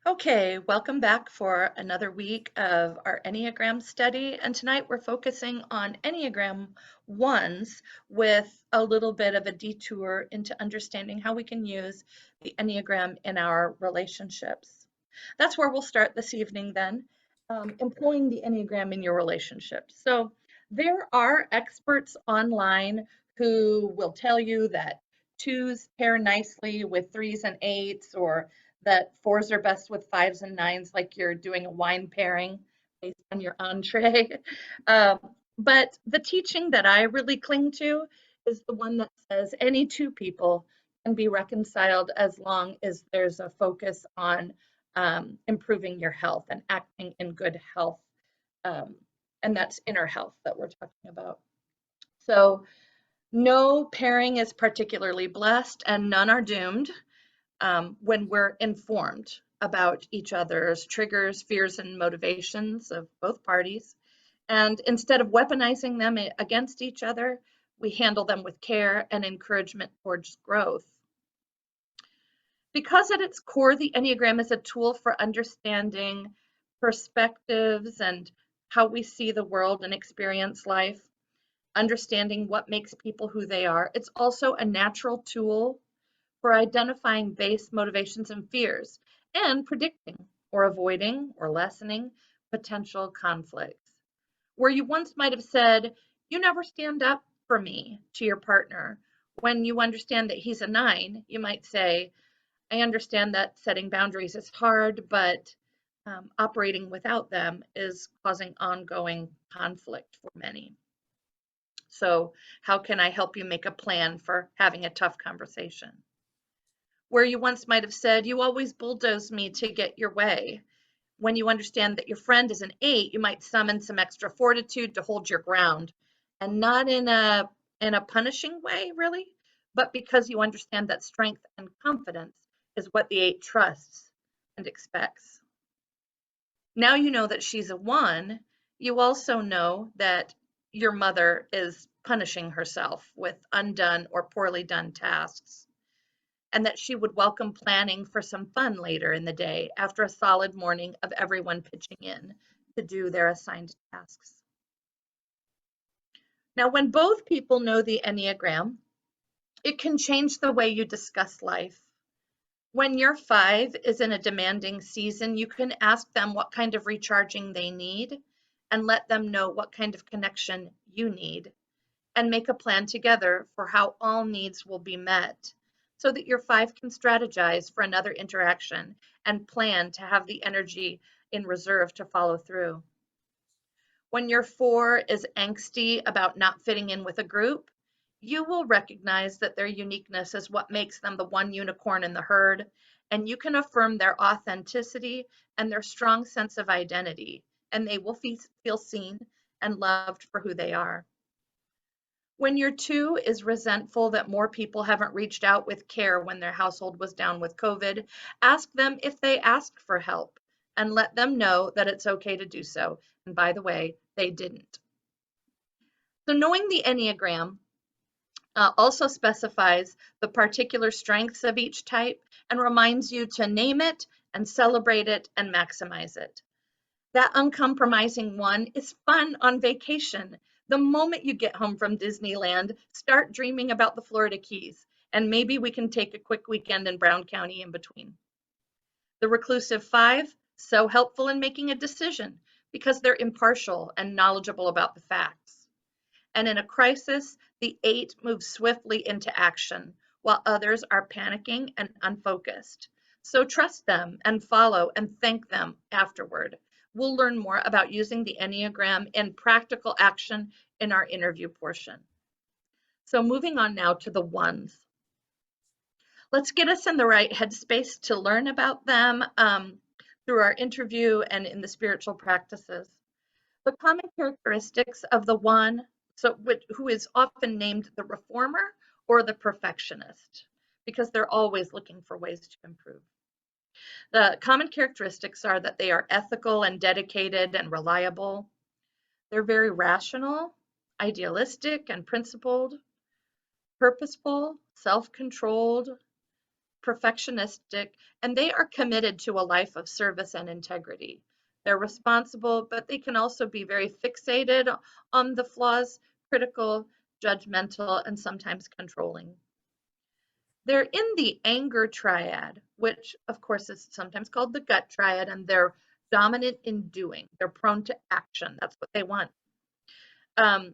Okay, welcome back for another week of our Enneagram study. And tonight we're focusing on Enneagram ones with a little bit of a detour into understanding how we can use the Enneagram in our relationships. That's where we'll start this evening then, employing the Enneagram in your relationships. So there are experts online who will tell you that twos pair nicely with threes and eights, or that fours are best with fives and nines, like you're doing a wine pairing based on your entree. Um, but the teaching that I really cling to is the one that says any two people can be reconciled as long as there's a focus on improving your health and acting in good health. Um, and that's inner health that we're talking about. So, no pairing is particularly blessed, and none are doomed when we're informed about each other's triggers, fears, and motivations of both parties. And instead of weaponizing them against each other, we handle them with care and encouragement towards growth. Because at its core, the Enneagram is a tool for understanding perspectives and how we see the world and experience life, understanding what makes people who they are. It's also a natural tool for identifying base motivations and fears and predicting or avoiding or lessening potential conflicts. Where you once might have said, "You never stand up for me," to your partner, when you understand that he's a nine, you might say, "I understand that setting boundaries is hard, but operating without them is causing ongoing conflict for many. So, how can I help you make a plan for having a tough conversation?" Where you once might have said, "You always bulldoze me to get your way." When you understand that your friend is an eight, you might summon some extra fortitude to hold your ground, and not in a punishing way, really, but because you understand that strength and confidence is what the eight trusts and expects. Now you know that she's a one. You also know that your mother is punishing herself with undone or poorly done tasks, and that she would welcome planning for some fun later in the day after a solid morning of everyone pitching in to do their assigned tasks. Now, when both people know the Enneagram, it can change the way you discuss life. When your five is in a demanding season, you can ask them what kind of recharging they need and let them know what kind of connection you need, and make a plan together for how all needs will be met, so that your five can strategize for another interaction and plan to have the energy in reserve to follow through. When your four is angsty about not fitting in with a group, you will recognize that their uniqueness is what makes them the one unicorn in the herd, and you can affirm their authenticity and their strong sense of identity, and they will feel seen and loved for who they are. When your two is resentful that more people haven't reached out with care when their household was down with COVID, ask them if they asked for help and let them know that it's okay to do so. And by the way, they didn't. So, knowing the Enneagram also specifies the particular strengths of each type and reminds you to name it and celebrate it and maximize it. That uncompromising one is fun on vacation. The moment you get home from Disneyland, start dreaming about the Florida Keys, and maybe we can take a quick weekend in Brown County in between. The reclusive five, so helpful in making a decision because they're impartial and knowledgeable about the facts. And in a crisis, the eight moves swiftly into action, while others are panicking and unfocused. So trust them and follow and thank them afterward. We'll learn more about using the Enneagram in practical action in our interview portion. So moving on now to the ones. Let's get us in the right headspace to learn about them through our interview and in the spiritual practices. The common characteristics of the one, who is often named the reformer or the perfectionist, because they're always looking for ways to improve. The common characteristics are that they are ethical and dedicated and reliable. They're very rational, idealistic and principled, purposeful, self-controlled, perfectionistic, and they are committed to a life of service and integrity. They're responsible, but they can also be very fixated on the flaws, critical, judgmental, and sometimes controlling. They're in the anger triad, which of course is sometimes called the gut triad, and they're dominant in doing. They're prone to action. That's what they want. Um,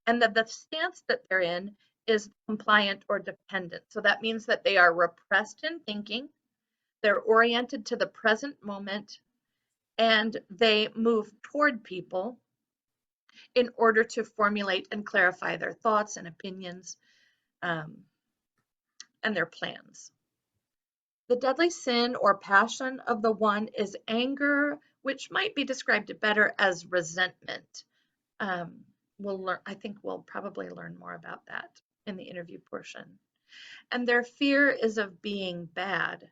and the stance that they're in is compliant or dependent. So that means that they are repressed in thinking, they're oriented to the present moment, and they move toward people in order to formulate and clarify their thoughts and opinions um, and their plans. The deadly sin or passion of the one is anger, which might be described better as resentment. We'll learn, I think we'll probably learn more about that in the interview portion. And their fear is of being bad.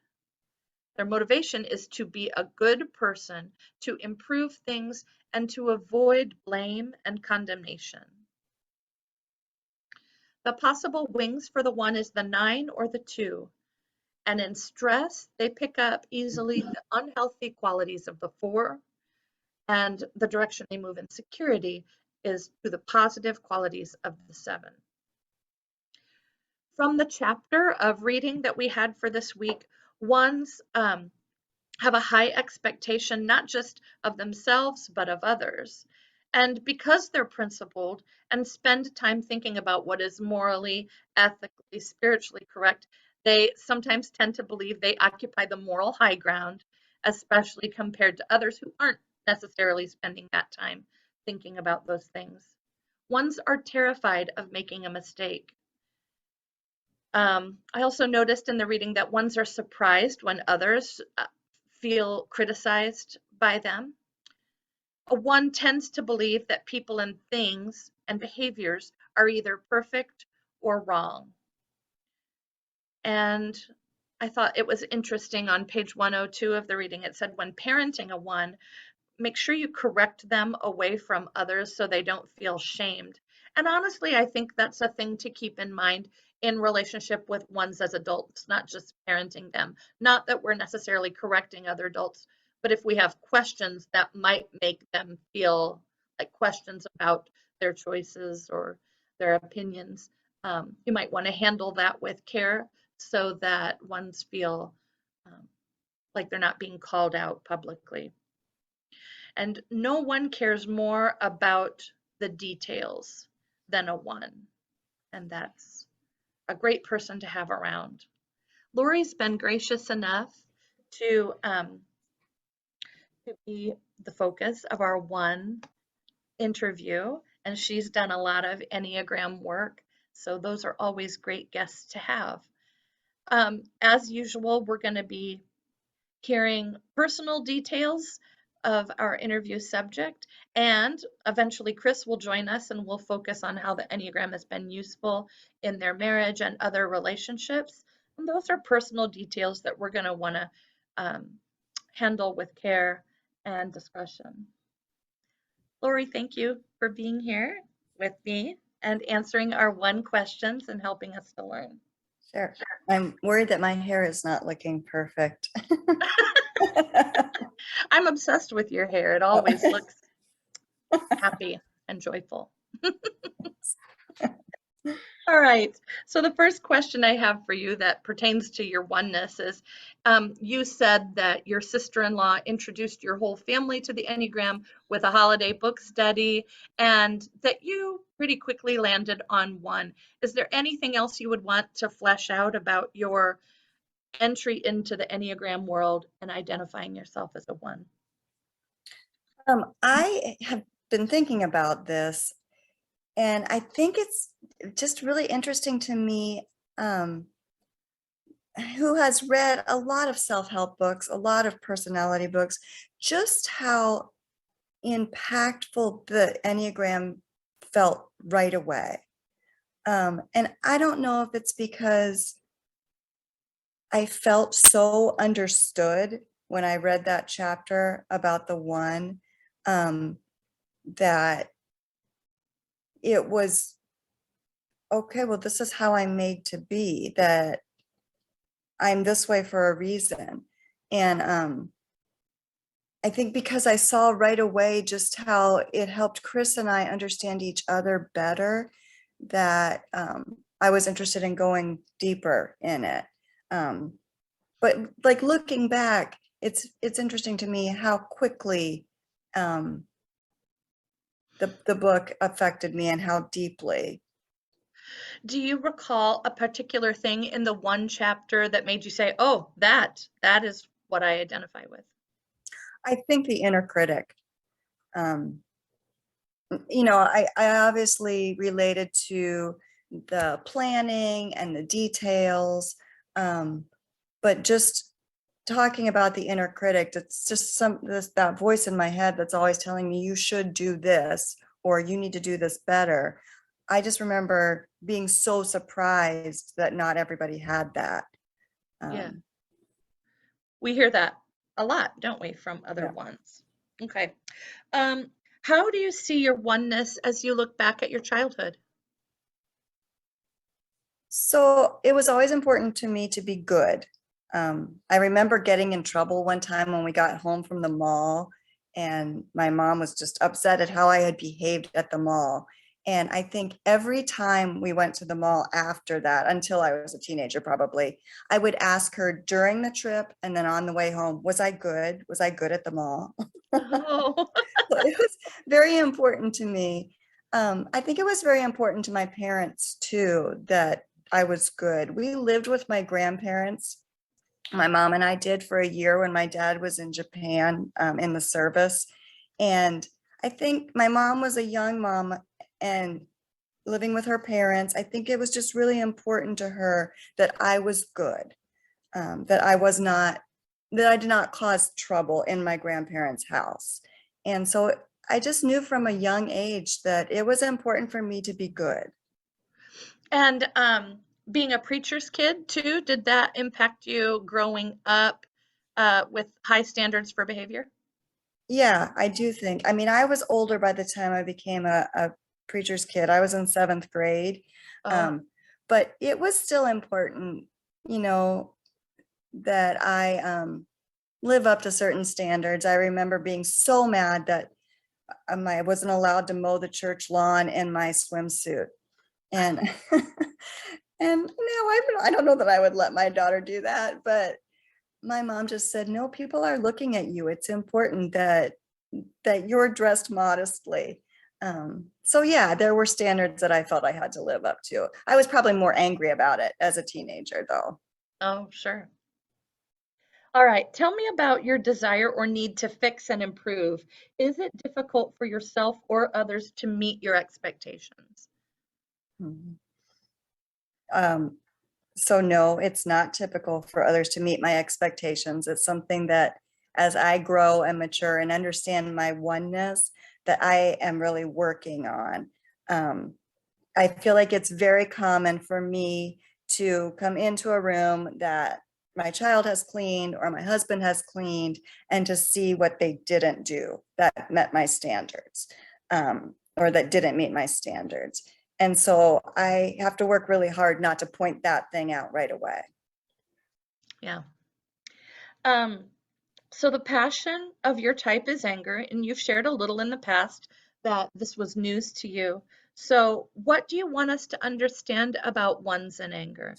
Their motivation is to be a good person, to improve things, and to avoid blame and condemnation. The possible wings for the one is the 9 or the 2. And in stress, they pick up easily the unhealthy qualities of the 4, and the direction they move in security is to the positive qualities of the 7. From the chapter of reading that we had for this week, ones have a high expectation, not just of themselves, but of others. And because they're principled and spend time thinking about what is morally, ethically, spiritually correct, they sometimes tend to believe they occupy the moral high ground, especially compared to others who aren't necessarily spending that time thinking about those things. Ones are terrified of making a mistake. I also noticed in the reading that ones are surprised when others feel criticized by them. A 1 tends to believe that people and things and behaviors are either perfect or wrong. And I thought it was interesting on page 102 of the reading, it said, when parenting a 1, make sure you correct them away from others so they don't feel shamed. And honestly, I think that's a thing to keep in mind in relationship with ones as adults, not just parenting them. Not that we're necessarily correcting other adults, but if we have questions that might make them feel like questions about their choices or their opinions, you might want to handle that with care so that ones feel like they're not being called out publicly. And no one cares more about the details than a 1. And that's a great person to have around. Lori's been gracious enough to be the focus of our 1 interview, and she's done a lot of Enneagram work. So those are always great guests to have. As usual, we're going to be hearing personal details of our interview subject, and eventually Chris will join us and we'll focus on how the Enneagram has been useful in their marriage and other relationships. And those are personal details that we're going to want to handle with care and discretion. Lori, thank you for being here with me and answering our 1 questions and helping us to learn. Sure. I'm worried that my hair is not looking perfect. I'm obsessed with your hair. It always looks happy and joyful. All right. So the first question I have for you that pertains to your oneness is, you said that your sister-in-law introduced your whole family to the Enneagram with a holiday book study, and that you pretty quickly landed on 1. Is there anything else you would want to flesh out about your entry into the Enneagram world and identifying yourself as a 1? I have been thinking about this, and I think it's just really interesting to me, who has read a lot of self-help books, a lot of personality books, just how impactful the Enneagram felt right away. And I don't know if it's because I felt so understood when I read that chapter about the 1, that it was, okay, well, this is how I'm made to be, that I'm this way for a reason. And I think because I saw right away just how it helped Chris and I understand each other better, that I was interested in going deeper in it. But like looking back, it's interesting to me how quickly the book affected me and how deeply. Do you recall a particular thing in the one chapter that made you say, "Oh, that is what I identify with"? I think the inner critic. Um, I obviously related to the planning and the details, but just talking about the inner critic, it's just that voice in my head that's always telling me you should do this or you need to do this better. I just remember being so surprised that not everybody had that. Yeah. Um, We hear that a lot, don't we, from other yeah. ones? Okay. Um, how do you see your oneness as you look back at your childhood? So it was always important to me to be good. I remember getting in trouble one time when we got home from the mall, and my mom was just upset at how I had behaved at the mall. And I think every time we went to the mall after that, until I was a teenager, probably, I would ask her during the trip and then on the way home, was I good? Was I good at the mall? Oh, So it was very important to me. I think it was very important to my parents too, that I was good. We lived with my grandparents. My mom and I did for a year when my dad was in Japan in the service. And I think my mom was a young mom and living with her parents. I think it was just really important to her that I was good, that I was not, that I did not cause trouble in my grandparents' house. And so I just knew from a young age that it was important for me to be good. and being a preacher's kid too, did that impact you growing up with high standards for behavior? Yeah, I do think. I mean, I was older by the time I became a preacher's kid. I was in seventh grade. Oh, Um, but it was still important, you know, that I live up to certain standards. I remember being so mad that I wasn't allowed to mow the church lawn in my swimsuit. And and I don't know that I would let my daughter do that, but my mom just said, no, people are looking at you. It's important that you're dressed modestly. So yeah, there were standards that I felt I had to live up to. I was probably more angry about it as a teenager though. oh, sure. All right. Tell me about your desire or need to fix and improve. Is it difficult for yourself or others to meet your expectations? Mhm. Um, so no, it's not typical for others to meet my expectations. It's something that as I grow and mature and understand my oneness, that I am really working on. Um, I feel like it's very common for me to come into a room that my child has cleaned or my husband has cleaned and to see what they didn't do that met my standards, or that didn't meet my standards. And so I have to work really hard not to point that thing out right away. Yeah. Um, so the passion of your type is anger, and you've shared a little in the past that this was news to you. So what do you want us to understand about ones and anger?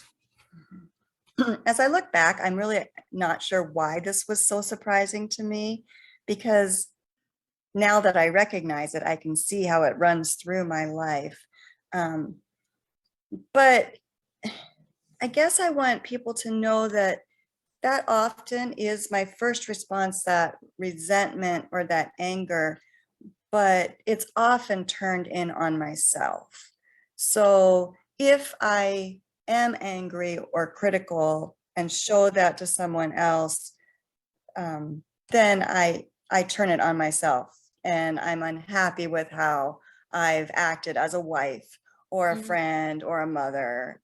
As I look back, I'm really not sure why this was so surprising to me, because now that I recognize it, I can see how it runs through my life. Um, but I guess I want people to know that that often is my first response, that resentment or that anger, but it's often turned in on myself. So if I am angry or critical and show that to someone else, then I turn it on myself and I'm unhappy with how I've acted as a wife or a Mhm. friend or a mother,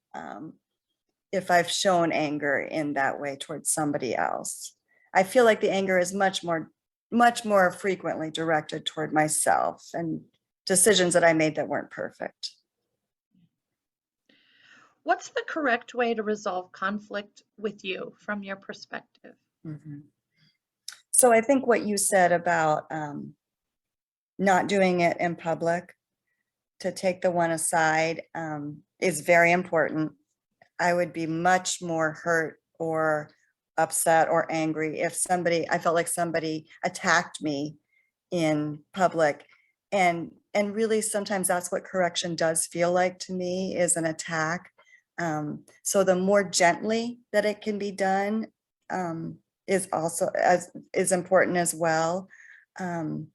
if I've shown anger in that way towards somebody else. I feel like the anger is much more frequently directed toward myself and decisions that I made that weren't perfect. What's the correct way to resolve conflict with you from your perspective? Mhm. So I think what you said about not doing it in public, to take the one aside, is very important. I would be much more hurt or upset or angry if I felt like somebody attacked me in public. And really sometimes that's what correction does feel like to me, is an attack. So the more gently that it can be done, is also is important as well. Um,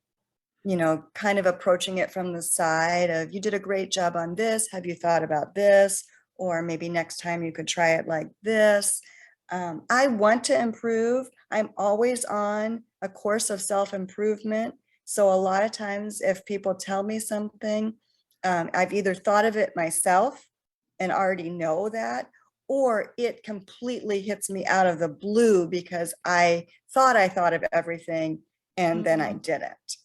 kind of approaching it from the side of, you did a great job on this. Have you thought about this? Or maybe next time you could try it like this. I want to improve. I'm always on a course of self-improvement. So a lot of times if people tell me something, I've either thought of it myself and already know that, or it completely hits me out of the blue because I thought of everything and then I didn't.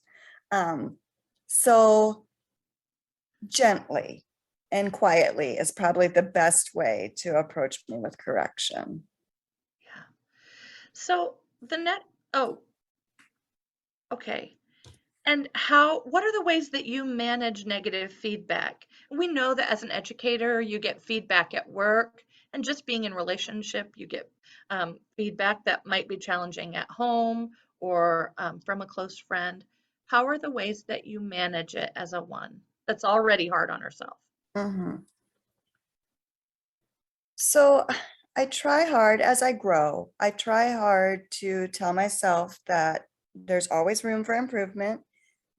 So gently and quietly is probably the best way to approach me with correction. Yeah. So oh, okay. And what are the ways that you manage negative feedback? We know that as an educator, you get feedback at work, and just being in relationship, you get feedback that might be challenging at home or from a close friend. How are the ways that you manage it as a one that's already hard on herself? Mhm. So I try hard as I grow. I try hard to tell myself that there's always room for improvement,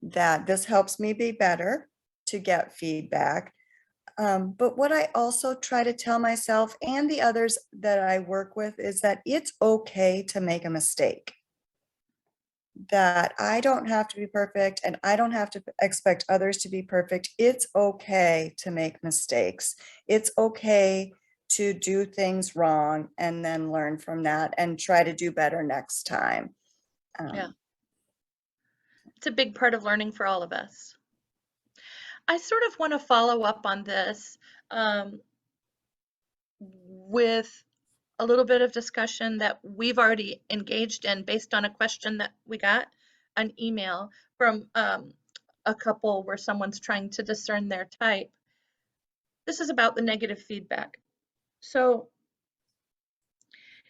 that this helps me be better to get feedback. But what I also try to tell myself and the others that I work with is that it's okay to make a mistake, that I don't have to be perfect and I don't have to expect others to be perfect. It's okay to make mistakes. It's okay to do things wrong and then learn from that and try to do better next time. Yeah, Um, it's a big part of learning for all of us. I sort of want to follow up on this um, with a little bit of discussion that we've already engaged in based on a question that we got an email from a couple where someone's trying to discern their type. This is about the negative feedback. So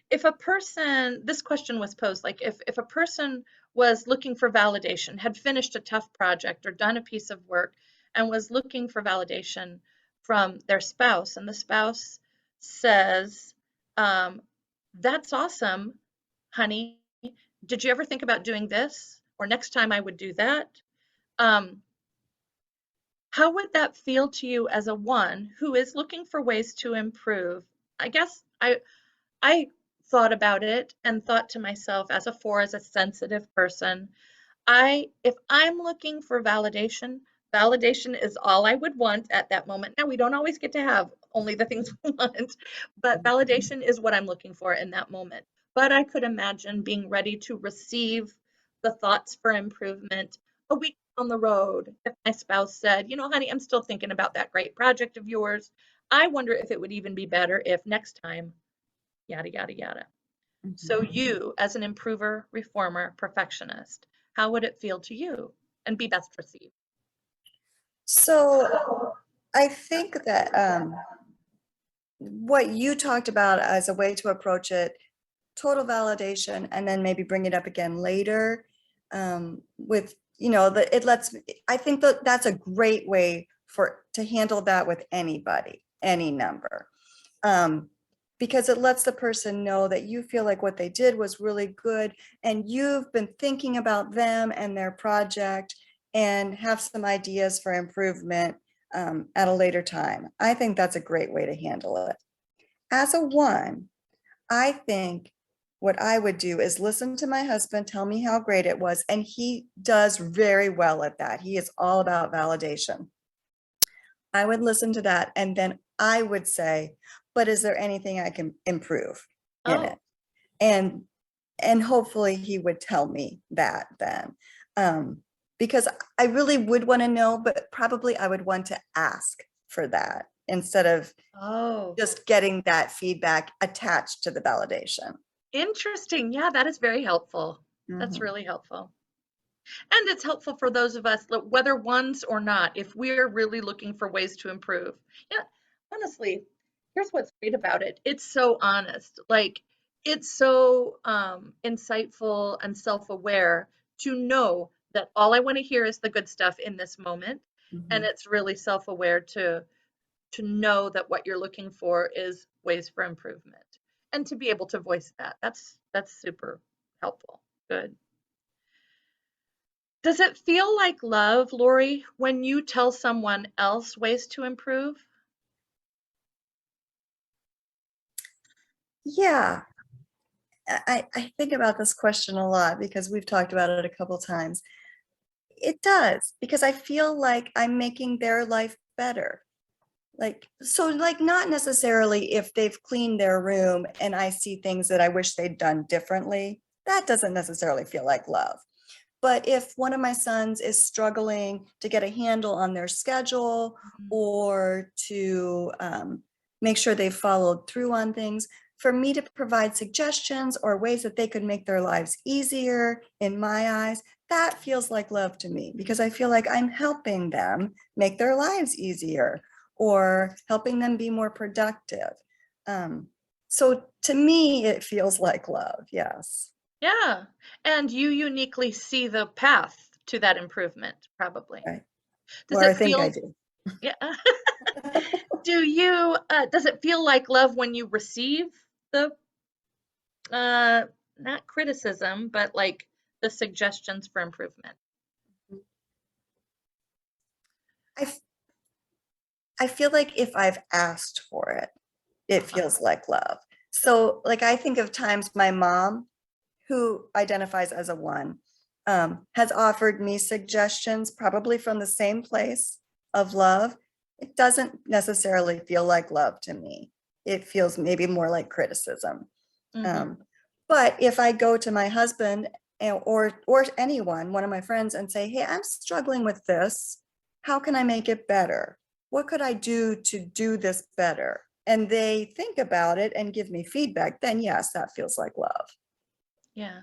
if a person, this question was posed like if a person was looking for validation, had finished a tough project or done a piece of work and was looking for validation from their spouse, and the spouse says, um, that's awesome, honey. Did you ever think about doing this? Or next time I would do that. Um, how would that feel to you as a one who is looking for ways to improve? I guess I thought about it and thought to myself as a four, as a sensitive person, if I'm looking for validation, validation is all I would want at that moment. Now we don't always get to have only the things we want, but validation is what I'm looking for in that moment. But I could imagine being ready to receive the thoughts for improvement a week on the road. If my spouse said, you know, honey, I'm still thinking about that great project of yours. I wonder if it would even be better if next time, yada, yada, yada. So mhm. you, as an improver, reformer, perfectionist, how would it feel to you and be best received? So I think that what you talked about as a way to approach it, total validation, and then maybe bring it up again later, with, I think that that's a great way to handle that with anybody, any number. Because it lets the person know that you feel like what they did was really good and you've been thinking about them and their project and have some ideas for improvement at a later time. I think that's a great way to handle it. As a one, I think what I would do is listen to my husband tell me how great it was, and he does very well at that. He is all about validation. I would listen to that, and then I would say, but is there anything I can improve in it? Oh, And and hopefully he would tell me that then. Because I really would want to know, but probably I would want to ask for that. instead of Oh, just getting that feedback attached to the validation. interesting. Yeah, that is very helpful. That's Mhm. really helpful. And it's helpful for those of us, whether once or not, if we're really looking for ways to improve. Yeah, honestly, here's what's great about it. It's so honest. Like, it's so insightful and self-aware to know that all I want to hear is the good stuff in this moment. And Mhm. it's really self-aware to know that what you're looking for is ways for improvement and to be able to voice that. That's super helpful. Good. Does it feel like love, Lori, when you tell someone else ways to improve? Yeah, I think about this question a lot because we've talked about it a couple times. It does, because I feel like I'm making their life better. Like, so like not necessarily if they've cleaned their room and I see things that I wish they'd done differently, that doesn't necessarily feel like love. But if one of my sons is struggling to get a handle on their schedule Mhm. or to make sure they've followed through on things, for me to provide suggestions or ways that they could make their lives easier in my eyes, that feels like love to me because I feel like I'm helping them make their lives easier or helping them be more productive. Um, so to me, it feels like love. Yes. Yeah. And you uniquely see the path to that improvement, probably. Right. Does Or I it think I feel, do. yeah. Does it feel like love when you receive the, uh, not criticism, but like the suggestions for improvement? I, I feel like if I've asked for it, it Uh-huh. feels like love. So, like, I think of times my mom, who identifies as a one, has offered me suggestions, probably from the same place of love. It doesn't necessarily feel like love to me. It feels maybe more like criticism. Mm-hmm. Um, but if I go to my husband or anyone, one of my friends, and say, "Hey, I'm struggling with this. How can I make it better? What could I do to do this better?" And they think about it and give me feedback, then yes, that feels like love. Yeah.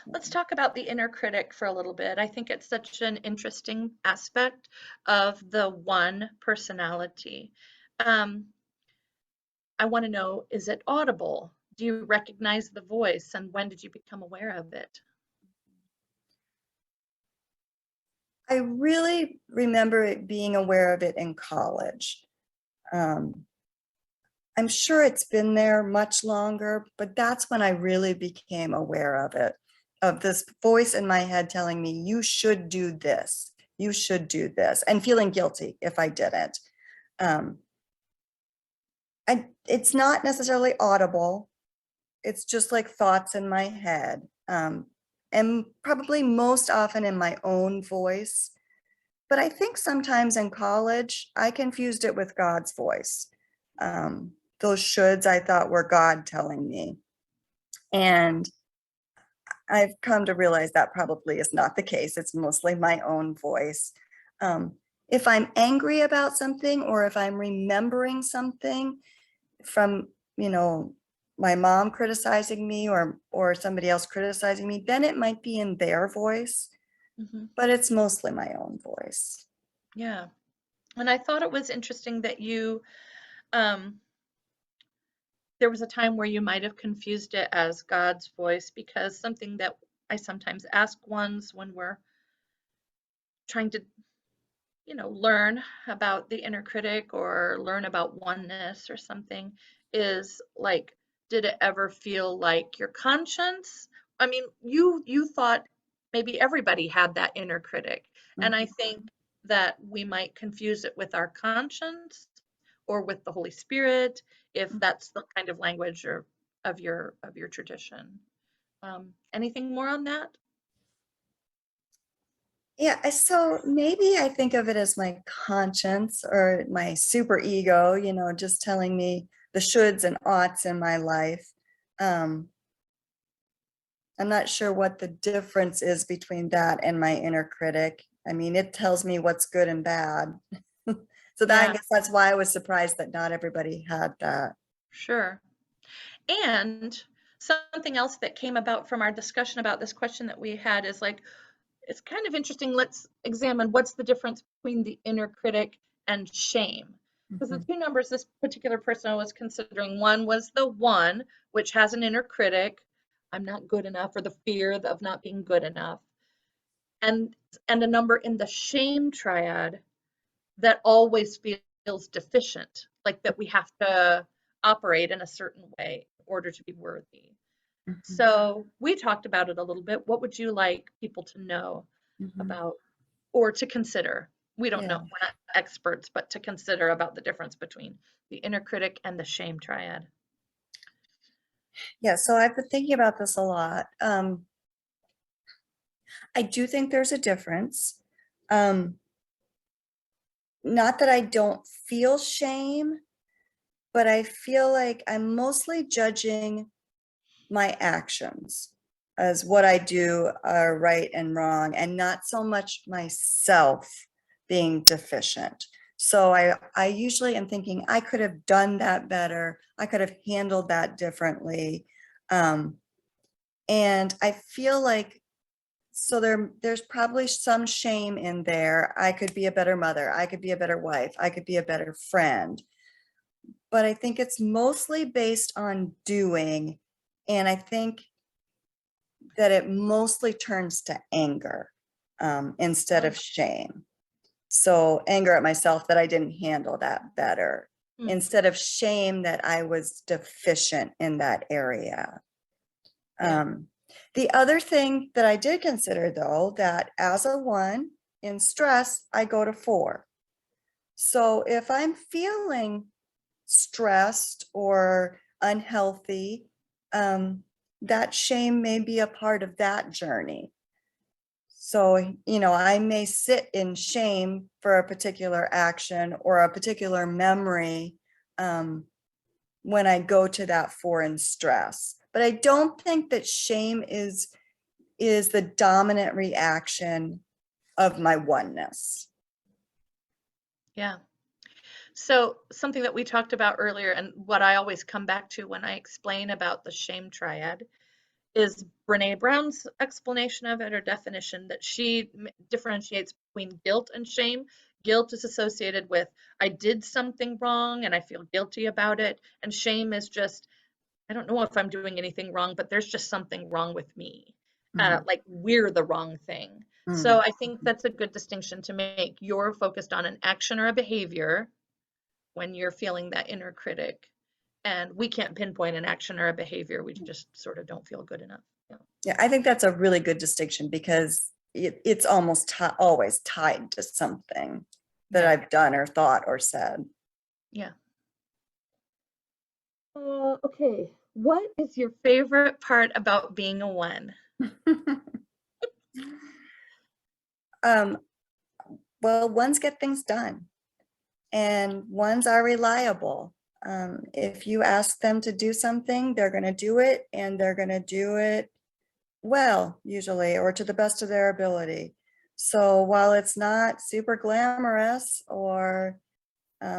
Let's talk about the inner critic for a little bit. I think it's such an interesting aspect of the one personality. Um, I want to know, is it audible? Do you recognize the voice, and when did you become aware of it? I really remember it being aware of it in college. Um, I'm sure it's been there much longer, but that's when I really became aware of it, of this voice in my head telling me, you should do this, you should do this, and feeling guilty if I didn't. Um, it's not necessarily audible. It's just like thoughts in my head. And probably most often in my own voice. But I think sometimes in college, I confused it with God's voice. Those shoulds I thought were God telling me. And I've come to realize that probably is not the case. It's mostly my own voice. Um, if I'm angry about something or if I'm remembering something from, you know, my mom criticizing me or somebody else criticizing me, then it might be in their voice, Hmm. but it's mostly my own voice. Yeah. And I thought it was interesting that um, there was a time where you might have confused it as God's voice, because something that I sometimes ask ones when we're trying to, learn about the inner critic or learn about oneness or something is like, did it ever feel like your conscience? I mean, you thought maybe everybody had that inner critic, and I Mhm. think that we might confuse it with our conscience or with the Holy Spirit, if that's the kind of language or of your tradition. Anything more on that? Yeah, so maybe I think of it as my conscience or my super ego, just telling me the shoulds and oughts in my life. Um, I'm not sure what the difference is between that and my inner critic. I mean, it tells me what's good and bad. So that, I Yeah, guess that's why I was surprised that not everybody had that. sure. And something else that came about from our discussion about this question that we had is like, it's kind of interesting. Let's examine what's the difference between the inner critic and shame. Because the Mhm, two numbers this particular person was considering, one was the one, which has an inner critic, I'm not good enough, or the fear of not being good enough, and a number in the shame triad that always feels deficient, like that we have to operate in a certain way in order to be worthy. mhm, So we talked about it a little bit. What would you like people to know mhm. about or to consider? We don't know, Yeah. we're not experts, but to consider about the difference between the inner critic and the shame triad. Yeah. So I've been thinking about this a lot. I do think there's a difference. Um, Not that I don't feel shame, but I feel like I'm mostly judging my actions as what I do are right and wrong, and not so much myself being deficient. So I usually am thinking I could have done that better. I could have handled that differently. Um, and I feel like, so there's probably some shame in there. I could be a better mother. I could be a better wife. I could be a better friend. But I think it's mostly based on doing. And I think that it mostly turns to anger instead Oh, of shame. So anger at myself that I didn't handle that better, hmm. instead of shame that I was deficient in that area. Yeah. Um, the other thing that I did consider, though, that as a one in stress, I go to 4. So if I'm feeling stressed or unhealthy, that shame may be a part of that journey. So, I may sit in shame for a particular action or a particular memory when I go to that 4 in stress. But I don't think that shame is the dominant reaction of my oneness. Yeah. So something that we talked about earlier and what I always come back to when I explain about the shame triad is Brene Brown's explanation of it or definition that she differentiates between guilt and shame. Guilt is associated with I did something wrong and I feel guilty about it. And shame is just, I don't know if I'm doing anything wrong, but there's just something wrong with me. Mm, Like we're the wrong thing. So mm. I think that's a good distinction to make. You're focused on an action or a behavior when you're feeling that inner critic. And we can't pinpoint an action or a behavior. We just sort of don't feel good enough. Yeah. Yeah, I think that's a really good distinction because it's almost always tied to something that Yeah. I've done or thought or said. Yeah. Okay. What is your favorite part about being a one? um, well, ones get things done, and ones are reliable. If you ask them to do something, they're going to do it, and they're going to do it well, usually, or to the best of their ability. So while it's not super glamorous or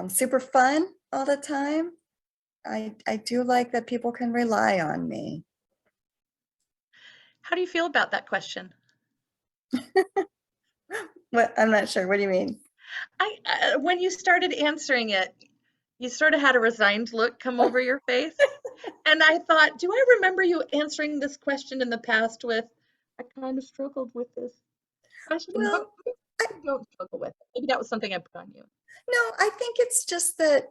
super fun all the time, I do like that people can rely on me. How do you feel about that question? What, I'm not sure. What do you mean? When you started answering it, you sort of had a resigned look come over your face. And I thought, do I remember you answering this question in the past with, I kind of struggled with this question, but Well, I, maybe I don't struggle with it. Maybe that was something I put on you. no, I think it's just that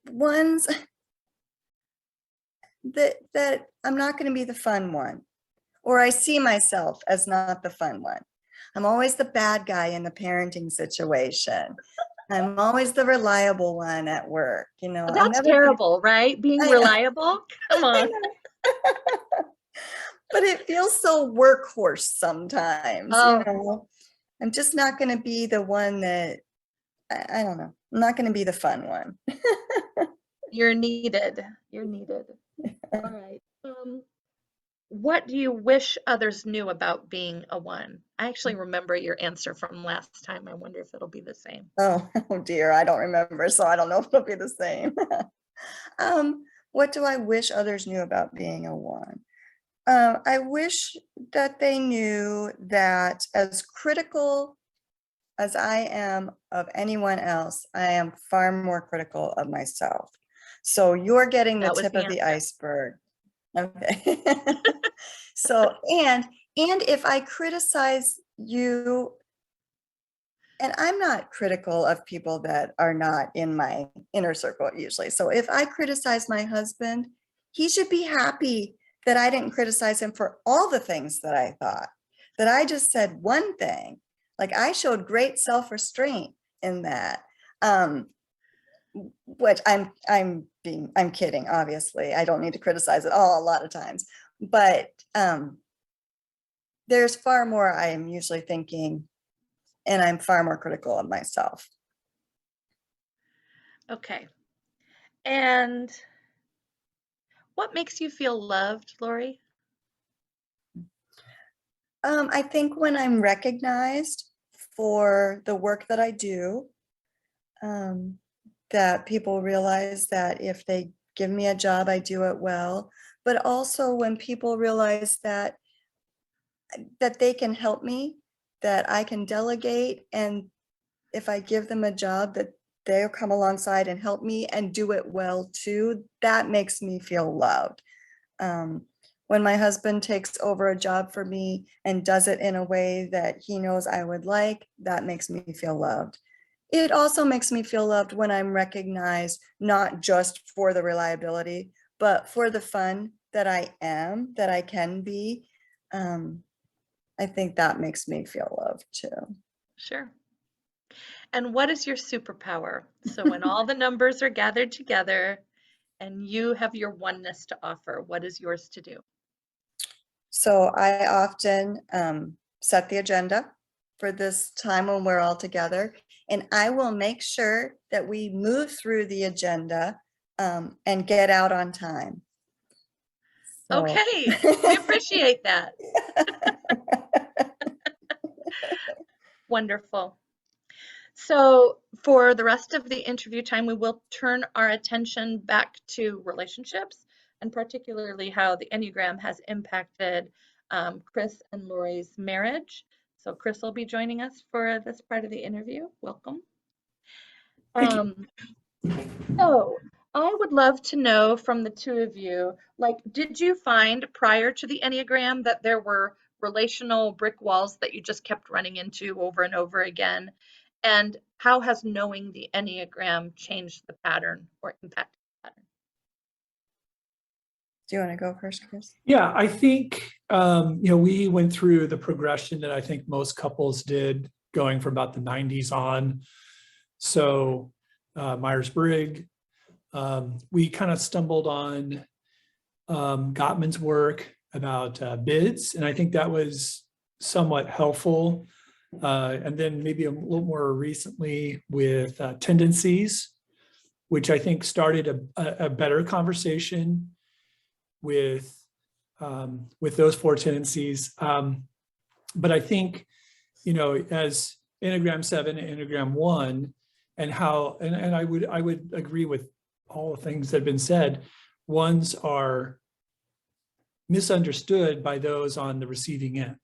ones that I'm not going to be the fun one, or I see myself as not the fun one. I'm always the bad guy in the parenting situation. I'm always the reliable one at work. I'm That's never gonna, terrible, right? Being I know, reliable? Come I on. know, but it feels so workhorse sometimes. Oh, I'm just not going to be the one that, I don't know. I'm not going to be the fun one. you're needed. You're needed. All right. What do you wish others knew about being a one? I actually remember your answer from last time. I wonder if it'll be the same. Oh dear, I don't remember, so I don't know if it'll be the same. What do I wish others knew about being a one? I wish that they knew that as critical as I am of anyone else, I am far more critical of myself. So you're getting the That was tip the of the answer. iceberg. Okay. So, and if I criticize you, and I'm not critical of people that are not in my inner circle usually. So if I criticize my husband, he should be happy that I didn't criticize him for all the things that I thought, that I just said one thing. Like I showed great self-restraint in that. Which I'm kidding, obviously. I don't need to criticize at all a lot of times. But there's far more I am usually thinking, and I'm far more critical of myself. Okay. And what makes you feel loved, Lori? I think when I'm recognized for the work that I do, that people realize that if they give me a job, I do it well. But also when people realize that they can help me, that I can delegate, and if I give them a job, that they'll come alongside and help me and do it well too, that makes me feel loved. When my husband takes over a job for me and does it in a way that he knows I would like, that makes me feel loved. It also makes me feel loved when I'm recognized, not just for the reliability, but for the fun that I am, that I can be. I think that makes me feel loved too. Sure. And what is your superpower? So when all the numbers are gathered together and you have your oneness to offer, what is yours to do? So I often set the agenda for this time when we're all together, and I will make sure that we move through the agenda and get out on time. So. Okay, we appreciate that. Wonderful. So for the rest of the interview time, we will turn our attention back to relationships and particularly how the Enneagram has impacted Chris and Lori's marriage. So Chris will be joining us for this part of the interview. Welcome. Thank you. Um, so I would love to know from the two of you, like, did you find prior to the Enneagram that there were relational brick walls that you just kept running into over and over again? And how has knowing the Enneagram changed the pattern or impacted the pattern? Do you want to go first, Chris? Yeah, I think we went through the progression that I think most couples did, going from about the 90s on. So Myers-Briggs, we kind of stumbled on Gottman's work about bids, and I think that was somewhat helpful. And then maybe a little more recently with tendencies, which I think started a better conversation with those four tendencies. But I think, as Enneagram 7 and Enneagram 1, and how, and I would agree with all the things that have been said, ones are misunderstood by those on the receiving end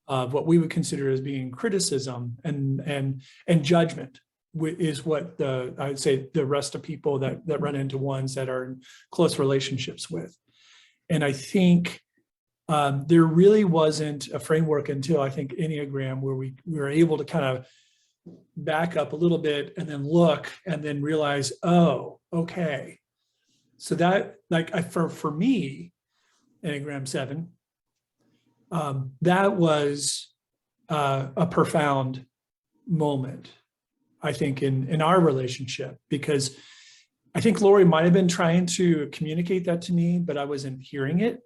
of what we would consider as being criticism and judgment is what I would say the rest of people that run into ones that are in close relationships with. And I think there really wasn't a framework until I think Enneagram where we were able to kind of back up a little bit and then look and then realize, oh, okay. So that, like, for me, Enneagram 7, that was a profound moment, I think, in our relationship, because I think Lori might have been trying to communicate that to me, but I wasn't hearing it.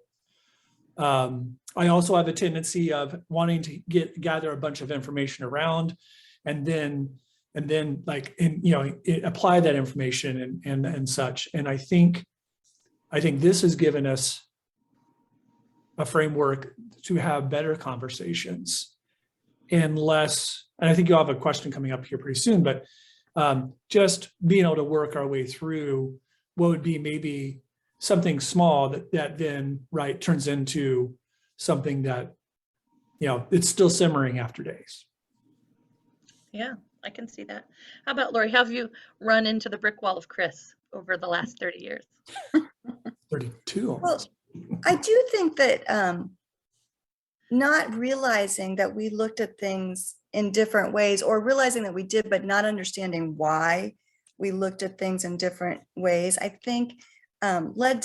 I also have a tendency of wanting to gather a bunch of information around, and then apply that information and such. And I think this has given us a framework to have better conversations and less, and I think you'll have a question coming up here pretty soon, but just being able to work our way through what would be maybe something small that then, right, turns into something that, it's still simmering after days. Yeah, I can see that. How about Lori? Have you run into the brick wall of Chris over the last 30 years? 32 Well, almost. I do think that not realizing that we looked at things in different ways, or realizing that we did, but not understanding why we looked at things in different ways, I think led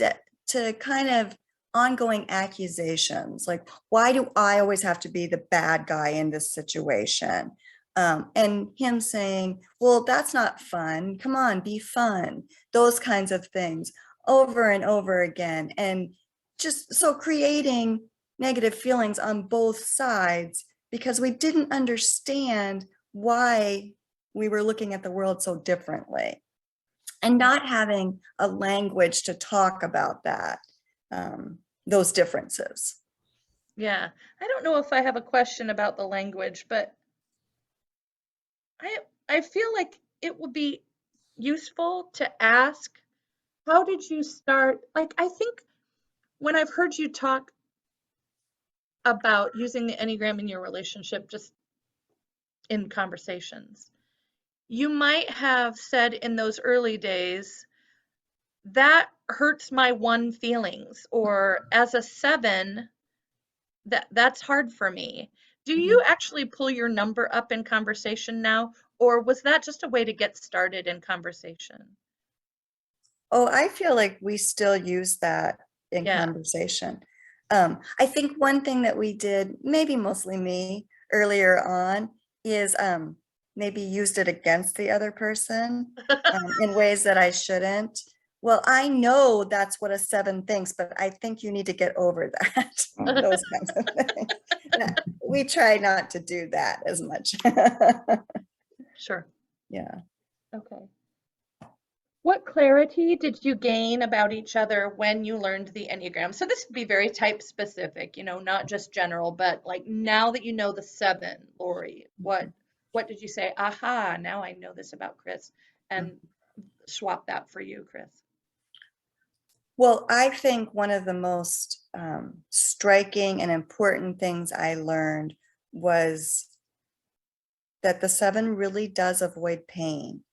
to kind of ongoing accusations. Like, why do I always have to be the bad guy in this situation? And him saying, well, that's not fun. Come on, be fun. Those kinds of things over and over again. And just so creating negative feelings on both sides because we didn't understand why we were looking at the world so differently and not having a language to talk about that, those differences. Yeah, I don't know if I have a question about the language, but I feel like it would be useful to ask, how did you start? Like, I think when I've heard you talk about using the Enneagram in your relationship, just in conversations, you might have said in those early days, that hurts my one feelings, or as a 7, that's hard for me. Do you actually pull your number up in conversation now, or was that just a way to get started in conversation? Oh, I feel like we still use that in Yeah. conversation. I think one thing that we did, maybe mostly me earlier on, is maybe used it against the other person in ways that I shouldn't. Well, I know that's what a 7 thinks, but I think you need to get over that. Those kinds of things. We try not to do that as much. Sure. Yeah. Okay. What clarity did you gain about each other when you learned the Enneagram? So this would be very type specific, not just general, but like now that you know the 7, Lori, what did you say? Aha, now I know this about Chris, and swap that for you, Chris. Well, I think one of the most striking and important things I learned was that the 7 really does avoid pain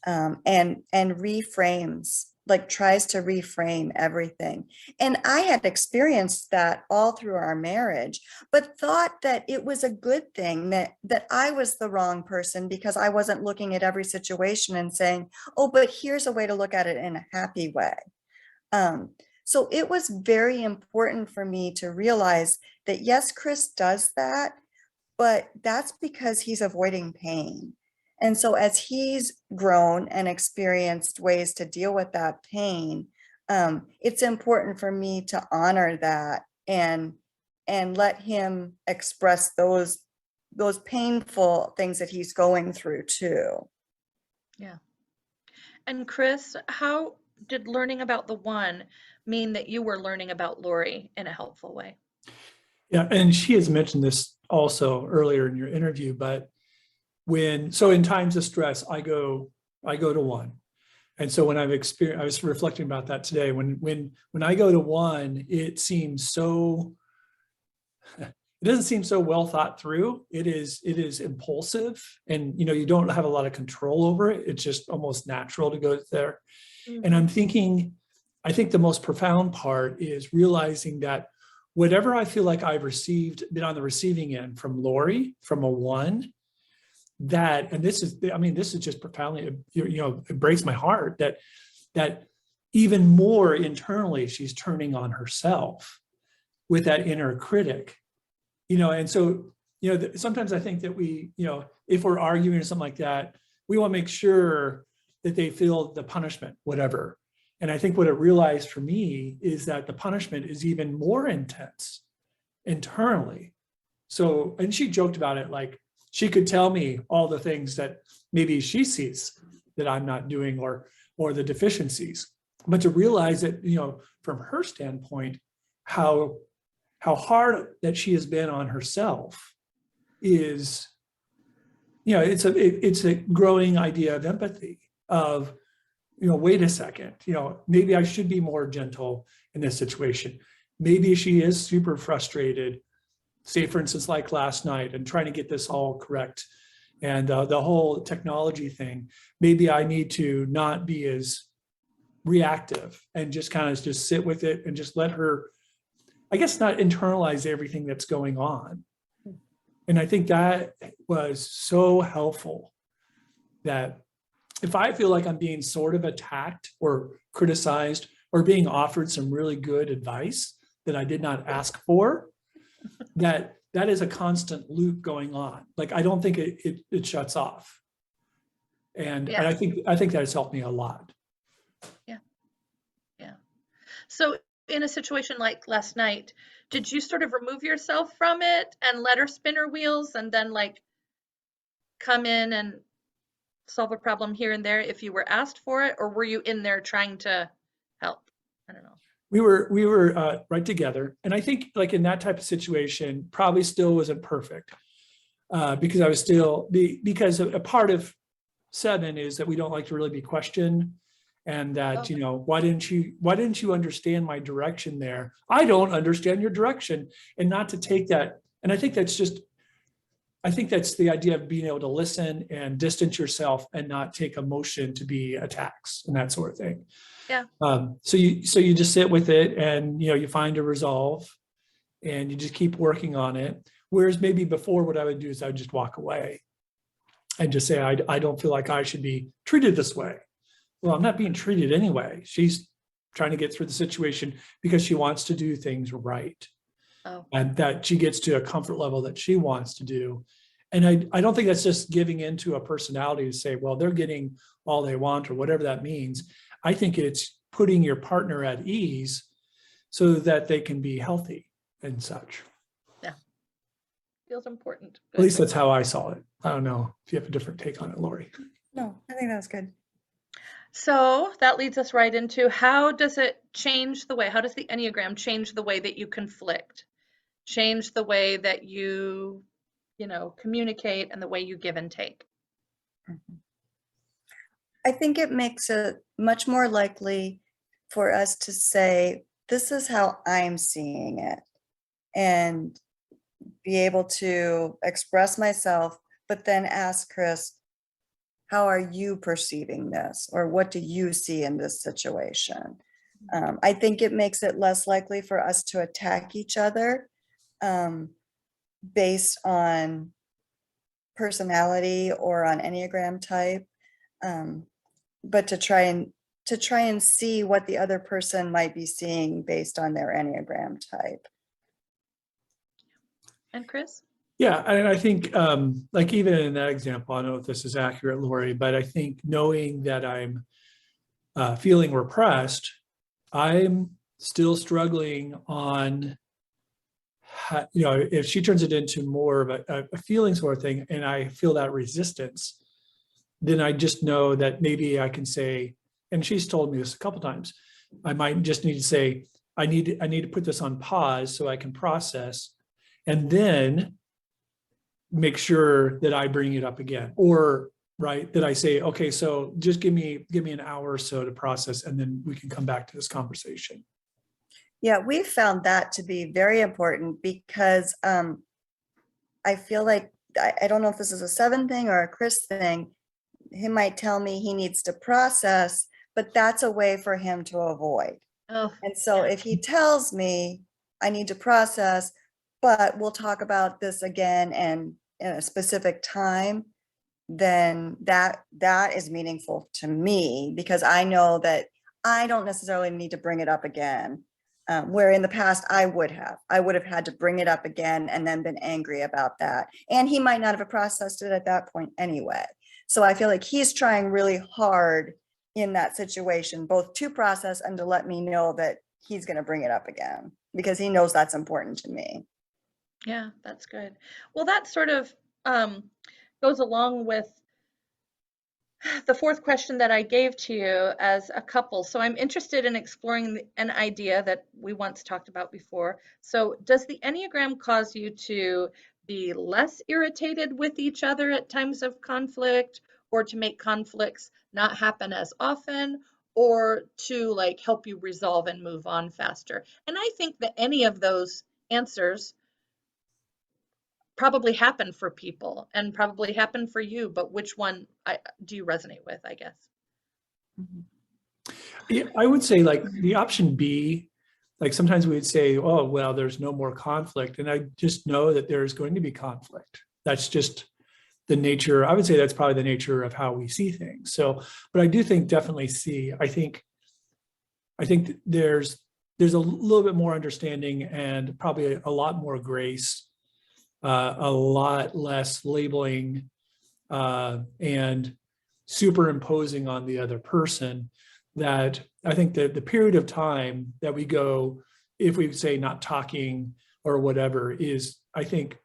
and reframes, like tries to reframe everything. And I had experienced that all through our marriage, but thought that it was a good thing, that I was the wrong person because I wasn't looking at every situation and saying, oh, but here's a way to look at it in a happy way. So it was very important for me to realize that, yes, Chris does that, but that's because he's avoiding pain. And so as he's grown and experienced ways to deal with that pain, it's important for me to honor that and let him express those painful things that he's going through too. Yeah. And Chris, how did learning about the 1 mean that you were learning about Lori in a helpful way? Yeah, and she has mentioned this also earlier in your interview, but in times of stress, I go to 1. And so when I was reflecting about that today, when I go to 1, it doesn't seem so well thought through. It is impulsive, and you don't have a lot of control over it. It's just almost natural to go there. Mm-hmm. And I think the most profound part is realizing that whatever I feel like I've been on the receiving end from Lori, from a 1, and this is just profoundly, it breaks my heart that even more internally, she's turning on herself with that inner critic, and so, sometimes I think that we, if we're arguing or something like that, we want to make sure that they feel the punishment, whatever. And I think what it realized for me is that the punishment is even more intense internally. So, and she joked about it, like she could tell me all the things that maybe she sees that I'm not doing, or the deficiencies, but to realize that, from her standpoint, how how hard that she has been on herself is, it's a growing idea of empathy of, wait a second, maybe I should be more gentle in this situation. Maybe she is super frustrated, say for instance, like last night, and trying to get this all correct. And the whole technology thing, maybe I need to not be as reactive and just kind of just sit with it and just let her, I guess, not internalize everything that's going on. And I think that was so helpful, that if I feel like I'm being sort of attacked or criticized or being offered some really good advice that I did not ask for, that is a constant loop going on. Like, I don't think it shuts off. And I think that has helped me a lot. Yeah. So in a situation like last night, did you sort of remove yourself from it and let her spin her wheels and then like come in and solve a problem here and there if you were asked for it, or were you in there trying to help? I don't know. We were right together. And I think like in that type of situation, probably still wasn't perfect, because I was still, because a part of 7 is that we don't like to really be questioned. And that, why didn't you understand my direction there? I don't understand your direction. And not to take that. And I think that's the idea of being able to listen and distance yourself and not take emotion to be attacks and that sort of thing. Yeah. So you just sit with it, and you find a resolve, and you just keep working on it. Whereas maybe before, what I would do is I would just walk away and just say, I don't feel like I should be treated this way. Well, I'm not being treated anyway. She's trying to get through the situation because she wants to do things right. Oh. And that she gets to a comfort level that she wants to do. And I don't think that's just giving into a personality to say, well, they're getting all they want or whatever that means. I think it's putting your partner at ease so that they can be healthy and such. Yeah. Feels important. At least that's how I saw it. I don't know if you have a different take on it, Lori. No, I think that was good. So that leads us right into, how does the Enneagram change the way that you conflict, change the way that you communicate and the way you give and take? I think it makes it much more likely for us to say, this is how I'm seeing it, and be able to express myself, but then ask Chris, how are you perceiving this? Or what do you see in this situation? I think it makes it less likely for us to attack each other based on personality or on Enneagram type, but to try and see what the other person might be seeing based on their Enneagram type. And Chris? Yeah, and I think like even in that example, I don't know if this is accurate, Lori, but I think knowing that I'm feeling repressed, I'm still struggling on, if she turns it into more of a feeling sort of thing, and I feel that resistance, then I just know that maybe I can say, and she's told me this a couple times, I might just need to say, I need to put this on pause so I can process, and then make sure that I bring it up again, or that I say, okay, so just give me an hour or so to process, and then we can come back to this conversation. Yeah, we found that to be very important, because I feel like, I don't know if this is a 7 thing or a Chris thing. He might tell me he needs to process, but that's a way for him to avoid. Oh, And so if he tells me I need to process, but we'll talk about this again and in a specific time, then that is meaningful to me, because I know that I don't necessarily need to bring it up again. Where in the past I would have had to bring it up again and then been angry about that. And he might not have processed it at that point anyway. So I feel like he's trying really hard in that situation, both to process and to let me know that he's going to bring it up again, because he knows that's important to me. yeah, that's good. Well, that sort of goes along with the fourth question that I gave to you as a couple. So I'm interested in exploring an idea that we once talked about before. So does the Enneagram cause you to be less irritated with each other at times of conflict, or to make conflicts not happen as often, or to like help you resolve and move on faster? And I think that any of those answers probably happen for people and probably happen for you, but which one do you resonate with, I guess? Yeah, I would say like the option B, like sometimes we would say, oh, well, there's no more conflict. And I just know that there's going to be conflict. That's just the nature. I would say that's probably the nature of how we see things. So, but I do think definitely C, I think there's a little bit more understanding and probably a lot more grace, a lot less labeling and superimposing on the other person. That I think that the period of time that we go, if we say not talking or whatever, is, I think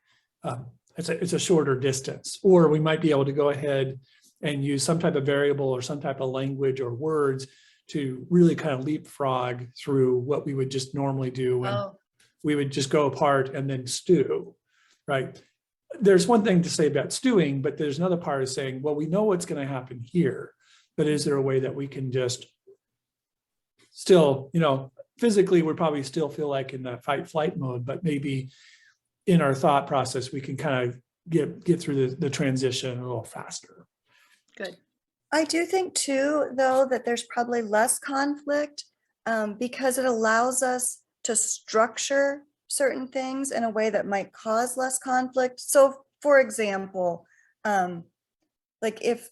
it's a shorter distance. Or we might be able to go ahead and use some type of variable or some type of language or words to really kind of leapfrog through what we would just normally do when we would just go apart and then stew, right? There's one thing to say about stewing, but there's another part of saying, well, we know what's going to happen here, but is there a way that we can just still, physically, we probably still feel like in the fight flight mode, but maybe in our thought process, we can kind of get through the transition a little faster. Good. I do think too, though, that there's probably less conflict because it allows us to structure certain things in a way that might cause less conflict. So, for example, like if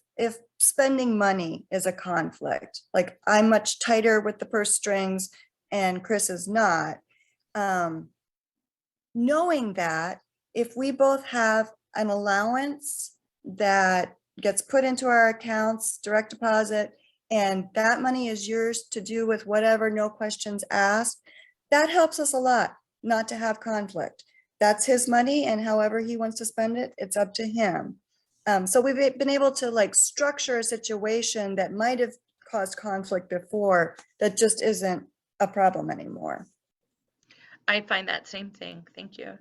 spending money is a conflict, like I'm much tighter with the purse strings and Chris is not, knowing that if we both have an allowance that gets put into our accounts, direct deposit, and that money is yours to do with whatever, no questions asked, that helps us a lot not to have conflict. That's his money, and however he wants to spend it, it's up to him. So we've been able to like structure a situation that might have caused conflict before that just isn't a problem anymore. I find that same thing. Thank you.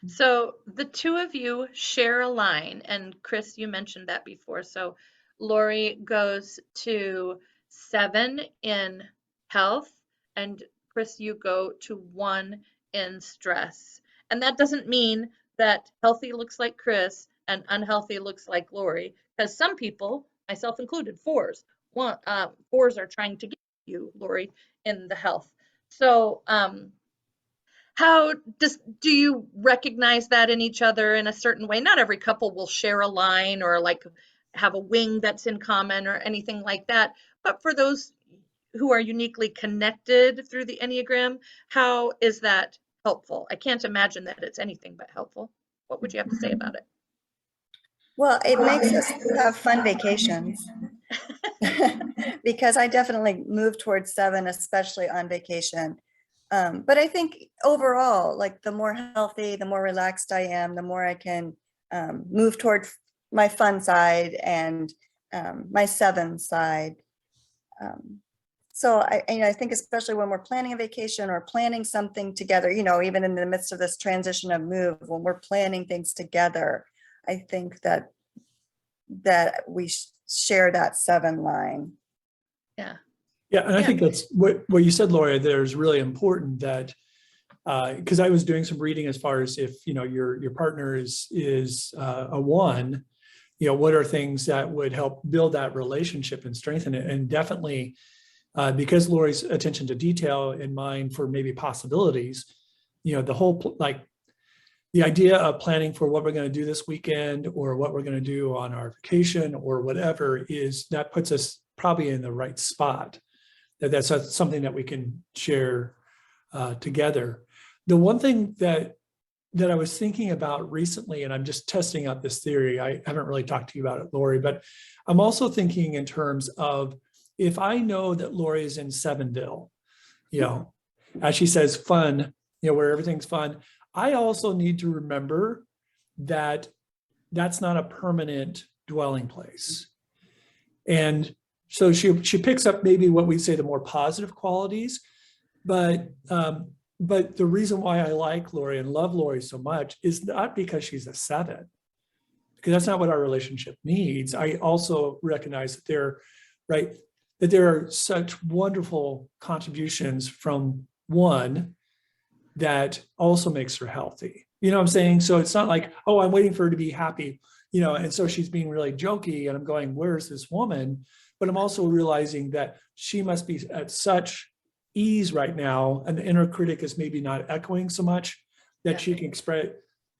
So the two of you share a line, and Chris, you mentioned that before. So Lori goes to 7 in health, and Chris, you go to 1 in stress. And that doesn't mean that healthy looks like Chris and unhealthy looks like Lori, because some people, myself included, 4s. 4s are trying to get you, Lori, in the health. So how do you recognize that in each other in a certain way? Not every couple will share a line or like have a wing that's in common or anything like that. But for those who are uniquely connected through the Enneagram, how is that helpful? I can't imagine that it's anything but helpful. What would you have to say about it? Well, it makes us have fun vacations because I definitely move towards 7, especially on vacation. But I think overall, like the more healthy, the more relaxed I am, the more I can move toward my fun side and my 7 side. So I think especially when we're planning a vacation or planning something together, even in the midst of this transition of move, when we're planning things together, I think that we share that 7 line. Yeah. Yeah, and I think that's what you said, Laura. There's really important that because I was doing some reading as far as if your partner is a 1, what are things that would help build that relationship and strengthen it, and definitely because Lori's attention to detail in mind for maybe possibilities, the whole the idea of planning for what we're going to do this weekend or what we're going to do on our vacation or whatever that puts us probably in the right spot. That's something that we can share together. The one thing that I was thinking about recently, and I'm just testing out this theory, I haven't really talked to you about it, Lori, but I'm also thinking in terms of if I know that Lori is in Sevenville, as she says, fun, where everything's fun, I also need to remember that that's not a permanent dwelling place. And so she picks up maybe what we say the more positive qualities, but the reason why I like Lori and love Lori so much is not because she's a 7, because that's not what our relationship needs. I also recognize that there are such wonderful contributions from one that also makes her healthy. You know what I'm saying? So it's not like, oh, I'm waiting for her to be happy, and so she's being really jokey and I'm going, where's this woman? But I'm also realizing that she must be at such ease right now, and the inner critic is maybe not echoing so much that she can express,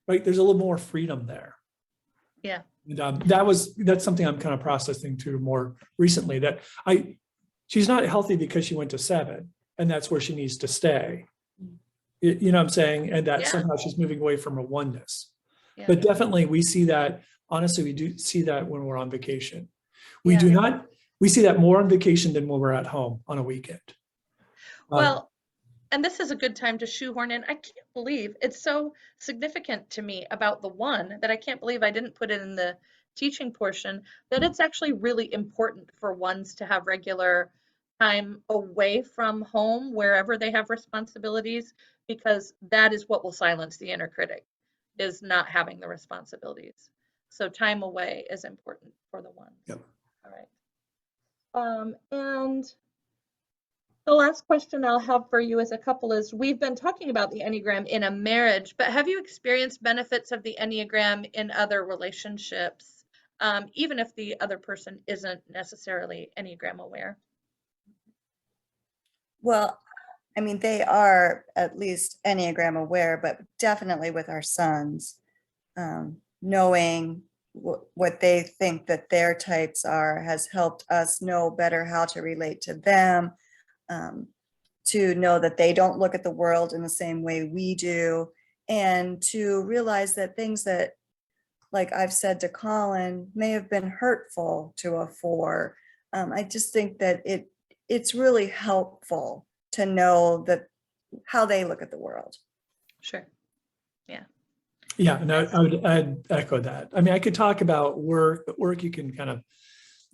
right? There's a little more freedom there. Yeah. And that's something I'm kind of processing too more recently, that she's not healthy because she went to 7 and that's where she needs to stay. You know what I'm saying? And that somehow she's moving away from a oneness. Yeah. But definitely we see that, honestly, we do see that when we're on vacation. We see that more on vacation than when we're at home on a weekend. Well, and this is a good time to shoehorn in. I can't believe it's so significant to me about the one that I can't believe I didn't put it in the teaching portion, that it's actually really important for ones to have regular time away from home wherever they have responsibilities, because that is what will silence the inner critic, is not having the responsibilities. So time away is important for the ones. Yep. All right. And the last question I'll have for you as a couple is, we've been talking about the Enneagram in a marriage, but have you experienced benefits of the Enneagram in other relationships, even if the other person isn't necessarily Enneagram aware? Well, I mean, they are at least Enneagram aware, but definitely with our sons, knowing what they think that their types are has helped us know better how to relate to them, to know that they don't look at the world in the same way we do, and to realize that things that, like I've said to Colin, may have been hurtful to a 4. I just think that it's really helpful to know that how they look at the world. Sure. Yeah. Yeah, and I'd echo that. I mean, I could talk about work, but work you can kind of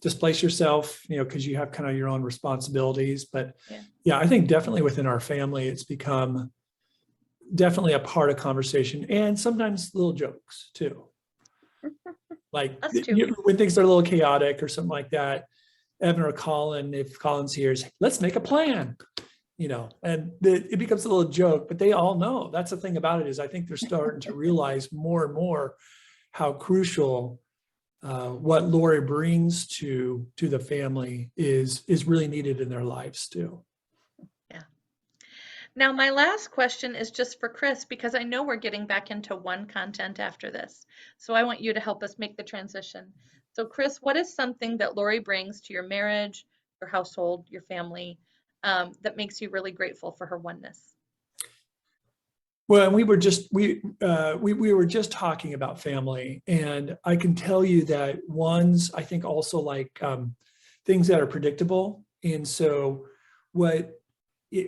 displace yourself, because you have kind of your own responsibilities. But yeah, I think definitely within our family, it's become definitely a part of conversation, and sometimes little jokes too. Like when things are a little chaotic or something like that, Evan or Colin, if Colin's here, is, let's make a plan, and it becomes a little joke, but they all know. That's the thing about it, is I think they're starting to realize more and more how crucial what Lori brings to the family is really needed in their lives too. Yeah. Now, my last question is just for Chris, because I know we're getting back into one content after this. So I want you to help us make the transition. So Chris, what is something that Lori brings to your marriage, your household, your family, that makes you really grateful for her oneness? Well, and we were just talking about family, and I can tell you that ones, I think, also like things that are predictable. And so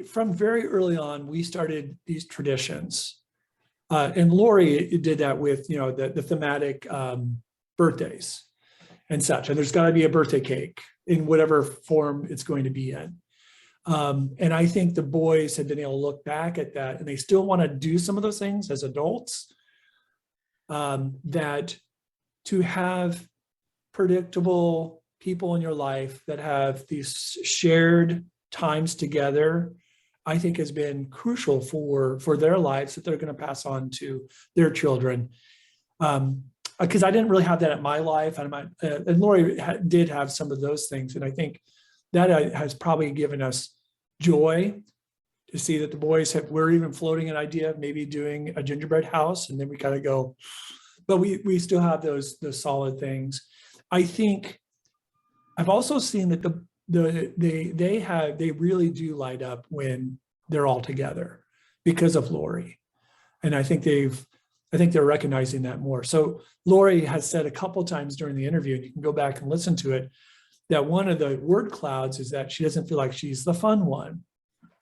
from very early on, we started these traditions, and Lori did that with the thematic birthdays and such. And there's got to be a birthday cake in whatever form it's going to be in. And I think the boys have been able to look back at that, and they still want to do some of those things as adults, that to have predictable people in your life that have these shared times together, I think has been crucial for their lives, that they're going to pass on to their children. Because I didn't really have that in my life, and Lori did have some of those things. And I think that has probably given us joy to see that the boys we're even floating an idea of maybe doing a gingerbread house, and then we kind of go, but we still have those solid things. I think I've also seen that they really do light up when they're all together because of Lori, and I think they're recognizing that more. So Lori has said a couple times during the interview, and you can go back and listen to it, that one of the word clouds is that she doesn't feel like she's the fun one,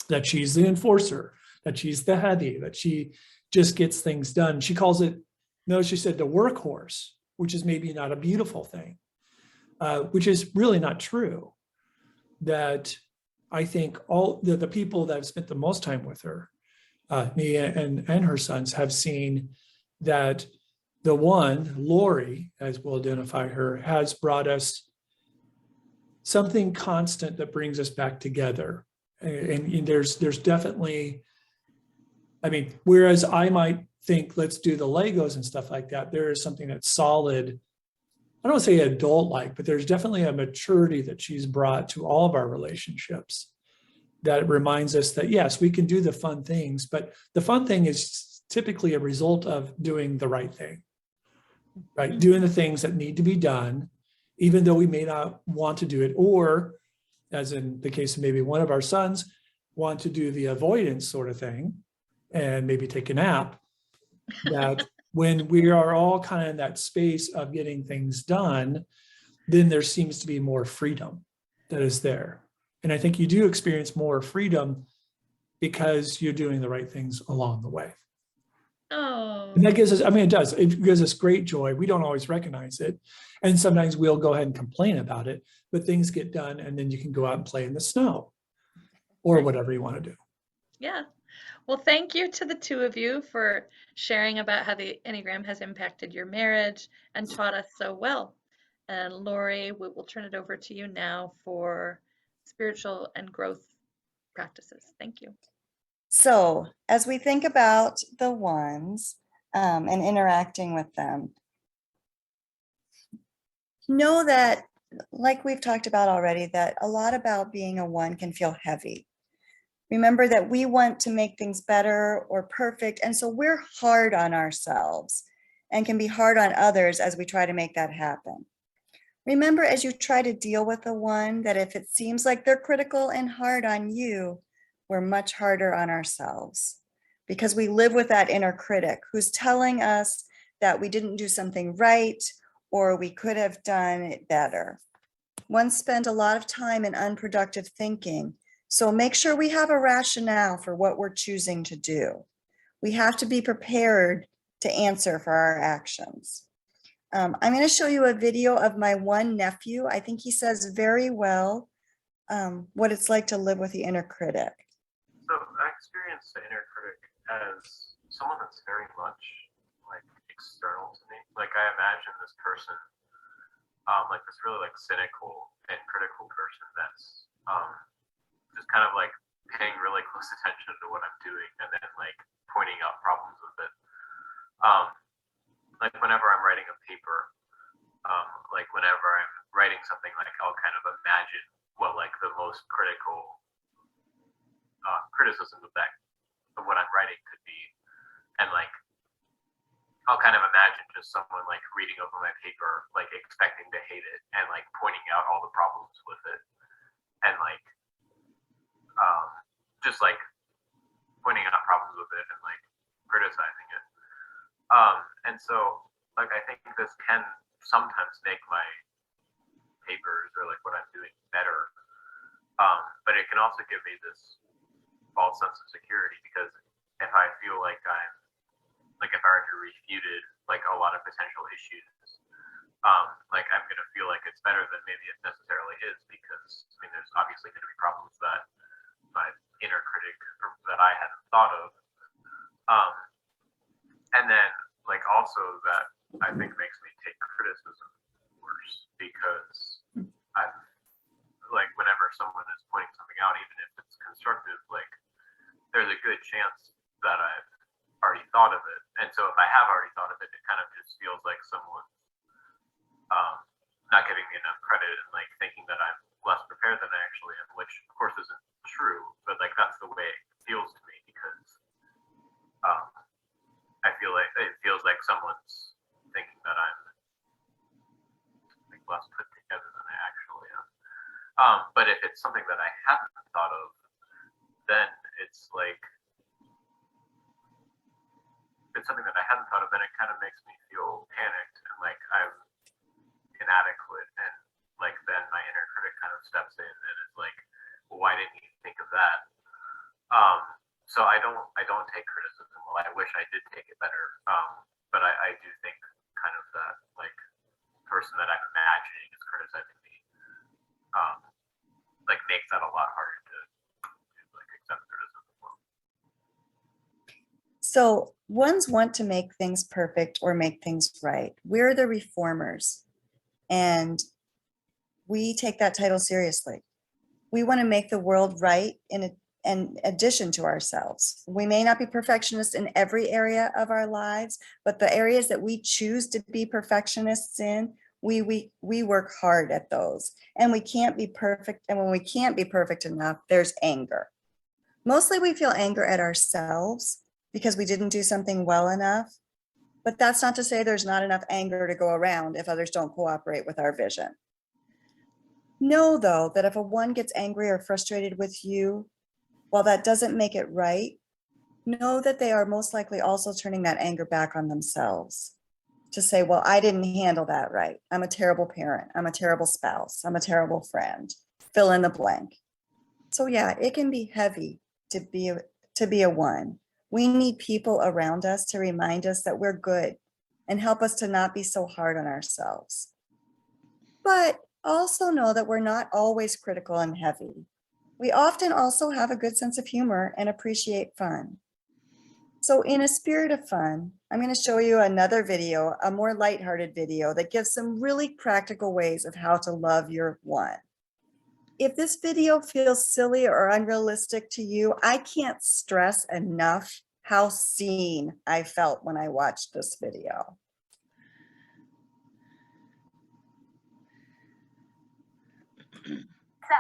that she's the enforcer, that she's the heavy, that she just gets things done. She calls it, she said the workhorse, which is maybe not a beautiful thing. which is really not true. That I think all the people that have spent the most time with her, me and her sons, have seen that the one, Lori, as we'll identify her, has brought us something constant that brings us back together. And there's definitely, I mean, whereas I might think, let's do the Legos and stuff like that, there is something that's solid. I don't want to say adult-like, but there's definitely a maturity that she's brought to all of our relationships that reminds us that, yes, we can do the fun things, but the fun thing is typically a result of doing the right thing, right? Doing the things that need to be done, even though we may not want to do it, or as in the case of maybe one of our sons, want to do the avoidance sort of thing and maybe take a nap, that when we are all kind of in that space of getting things done, then there seems to be more freedom that is there. And I think you do experience more freedom because you're doing the right things along the way. Oh, And that gives us, I mean, it gives us great joy. We don't always recognize it. And sometimes we'll go ahead and complain about it, but things get done and then you can go out and play in the snow or whatever you want to do. yeah. Well, thank you to the two of you for sharing about how the Enneagram has impacted your marriage and taught us so well. And Lori, we will turn it over to you now for spiritual and growth practices. Thank you. So as we think about the ones and interacting with them, know that, like we've talked about already, that a lot about being a one can feel heavy. Remember that we want to make things better or perfect, and so we're hard on ourselves and can be hard on others as we try to make that happen. Remember, as you try to deal with the one, that if it seems like they're critical and hard on you, we're much harder on ourselves, because we live with that inner critic who's telling us that we didn't do something right or we could have done it better. One spend a lot of time in unproductive thinking, so make sure we have a rationale for what we're choosing to do. We have to be prepared to answer for our actions. I'm going to show you a video of my one nephew. I think he says very well what it's like to live with the inner critic. So I experience the inner critic as someone that's very much like external to me. Like I imagine this person, like this really like cynical and critical person that's just kind of like paying really close attention to what I'm doing and then like pointing out problems with it. Like whenever I'm writing a paper, like whenever I'm writing something, like I'll kind of imagine what like the most critical criticism of that of what I'm writing could be, and like I'll kind of imagine just someone like reading over my paper, like expecting to hate it and like pointing out all the problems with it, and like just like pointing out problems with it and like criticizing it. And so like I think this can sometimes make my papers or like what I'm doing better. But it can also give me this false sense of security, because if I feel like if I already refuted like a lot of potential issues, like I'm gonna feel like it's better than maybe it necessarily is, because I mean there's obviously gonna be problems that my inner critic that I hadn't thought of. And then like also that I think makes me take criticism worse, because I like whenever someone is pointing something out, even if it's constructive, like there's a good chance that I've already thought of it. And so if I have already thought of it, it kind of just feels like someone's not giving me enough credit and like thinking that I'm less prepared than I actually am, which of course isn't true, but like that's the way it feels to me, because I feel like it feels like someone's thinking that I'm like less put together than I actually am. But if it's something that I haven't thought of, then it's like then it kind of makes me feel panicked and like I'm inadequate, and like then my inner critic kind of steps in and is like, well, why didn't you think of that? So I don't take criticism. Well, I wish I did take it better. But I do think kind of that like person that I'm imagining is criticizing So ones want to make things perfect or make things right. We're the reformers, and we take that title seriously. We want to make the world right in addition to ourselves. We may not be perfectionists in every area of our lives, but the areas that we choose to be perfectionists in, we work hard at those. And we can't be perfect. And when we can't be perfect enough, there's anger. Mostly we feel anger at ourselves because we didn't do something well enough. But that's not to say there's not enough anger to go around if others don't cooperate with our vision. Know, though, that if a one gets angry or frustrated with you, while that doesn't make it right, know that they are most likely also turning that anger back on themselves to say, well, I didn't handle that right. I'm a terrible parent. I'm a terrible spouse. I'm a terrible friend. Fill in the blank. So yeah, it can be heavy to be a one. We need people around us to remind us that we're good and help us to not be so hard on ourselves. But also know that we're not always critical and heavy. We often also have a good sense of humor and appreciate fun. So in a spirit of fun, I'm going to show you another video, a more lighthearted video that gives some really practical ways of how to love your one. If this video feels silly or unrealistic to you, I can't stress enough how seen I felt when I watched this video. So,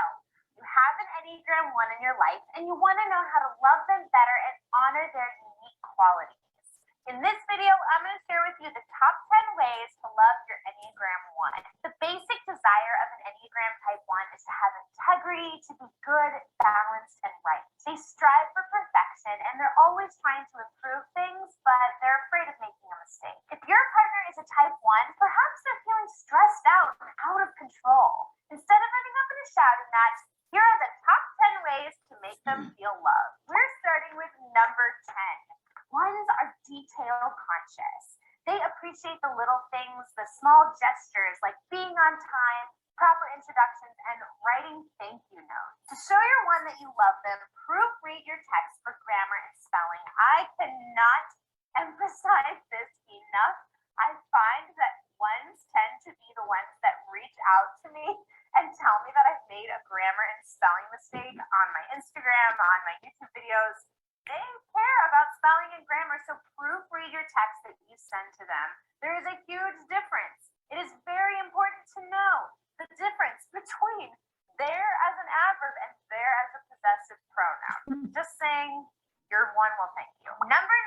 you have an Enneagram 1 in your life and you want to know how to love them better and honor their unique qualities. In this video, I'm going to share with you the top 10 ways to love your Enneagram 1. The basic desire of an Enneagram type 1 is to have integrity, to be good, balanced, and right. They strive for perfection and they're always trying to improve things, but they're afraid of making a mistake. If your partner is a type 1, perhaps they're feeling stressed out and out of control. Instead of ending up in a shouting match, here are the top 10 ways to make them feel loved. We're starting with number 10. Ones are detail conscious. They appreciate the little things, the small gestures like being on time, proper introductions, and writing thank you notes. To show your one that you love them, proofread your text for grammar and spelling. I cannot emphasize this enough. I find that ones tend to be the ones that reach out to me and tell me that I've made a grammar and spelling mistake on my Instagram, on my YouTube videos. They care about spelling and grammar, so proofread your text that you send to them. There is a huge difference. It is very important to know the difference between there as an adverb and there as a possessive pronoun. Just saying, your one will thank you. Number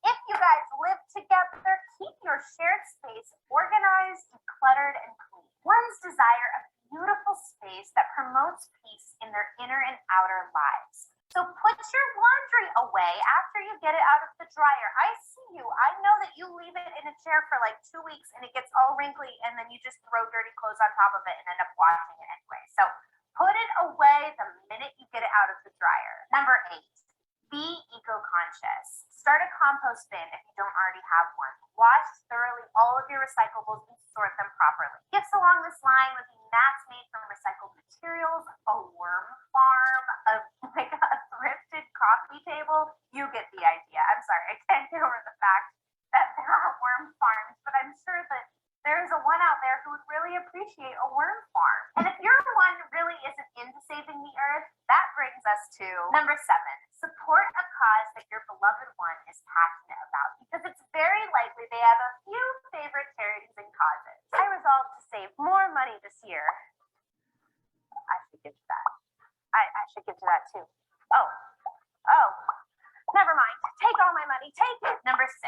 9, if you guys live together, keep your shared space organized, decluttered, and clean. Ones desire a beautiful space that promotes peace in their inner and outer lives. So put your laundry away after you get it out of the dryer. I see you. I know that you leave it in a chair for like 2 weeks and it gets all wrinkly and then you just throw dirty clothes on top of it and end up washing it anyway. So put it away the minute you get it out of the dryer. Number 8, be eco-conscious. Start a compost bin if you don't already have one. Wash thoroughly all of your recyclables and sort them properly. Gifts along this line would be mats made from recycled materials, a worm farm, a thrifted coffee table. You get the idea. I'm sorry, I can't get over the fact that there are worm farms, but I'm sure that there is a one out there who would really appreciate a worm farm. And if your one really isn't into saving the earth, that brings us to number 7. Support a cause that your beloved one is passionate about, because it's very likely they have a few favorite charities and causes. I resolved to save more money this year. I should give to that. I should give to that too. Oh, never mind. Take all my money. Take it. Number 6.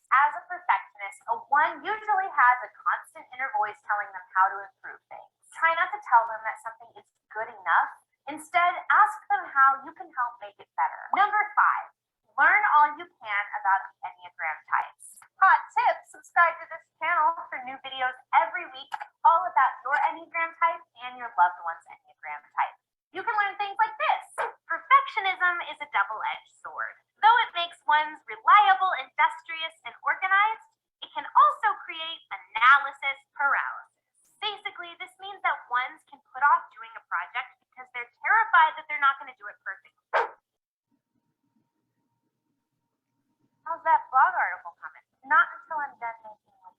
As a perfectionist, a one usually has a constant inner voice telling them how to improve things. Try not to tell them that something is good enough. Instead, ask them how you can help make it better. Number 5. Learn all you can about the Enneagram types. Hot tip, subscribe to this channel for new videos every week, all about your Enneagram type and your loved one's Enneagram type. You can learn things like this. Perfectionism is a double-edged sword. Though it makes ones reliable, industrious, and organized, it can also create analysis paralysis. Basically, this means that ones can put off doing a project because they're terrified that they're not going to do it perfectly.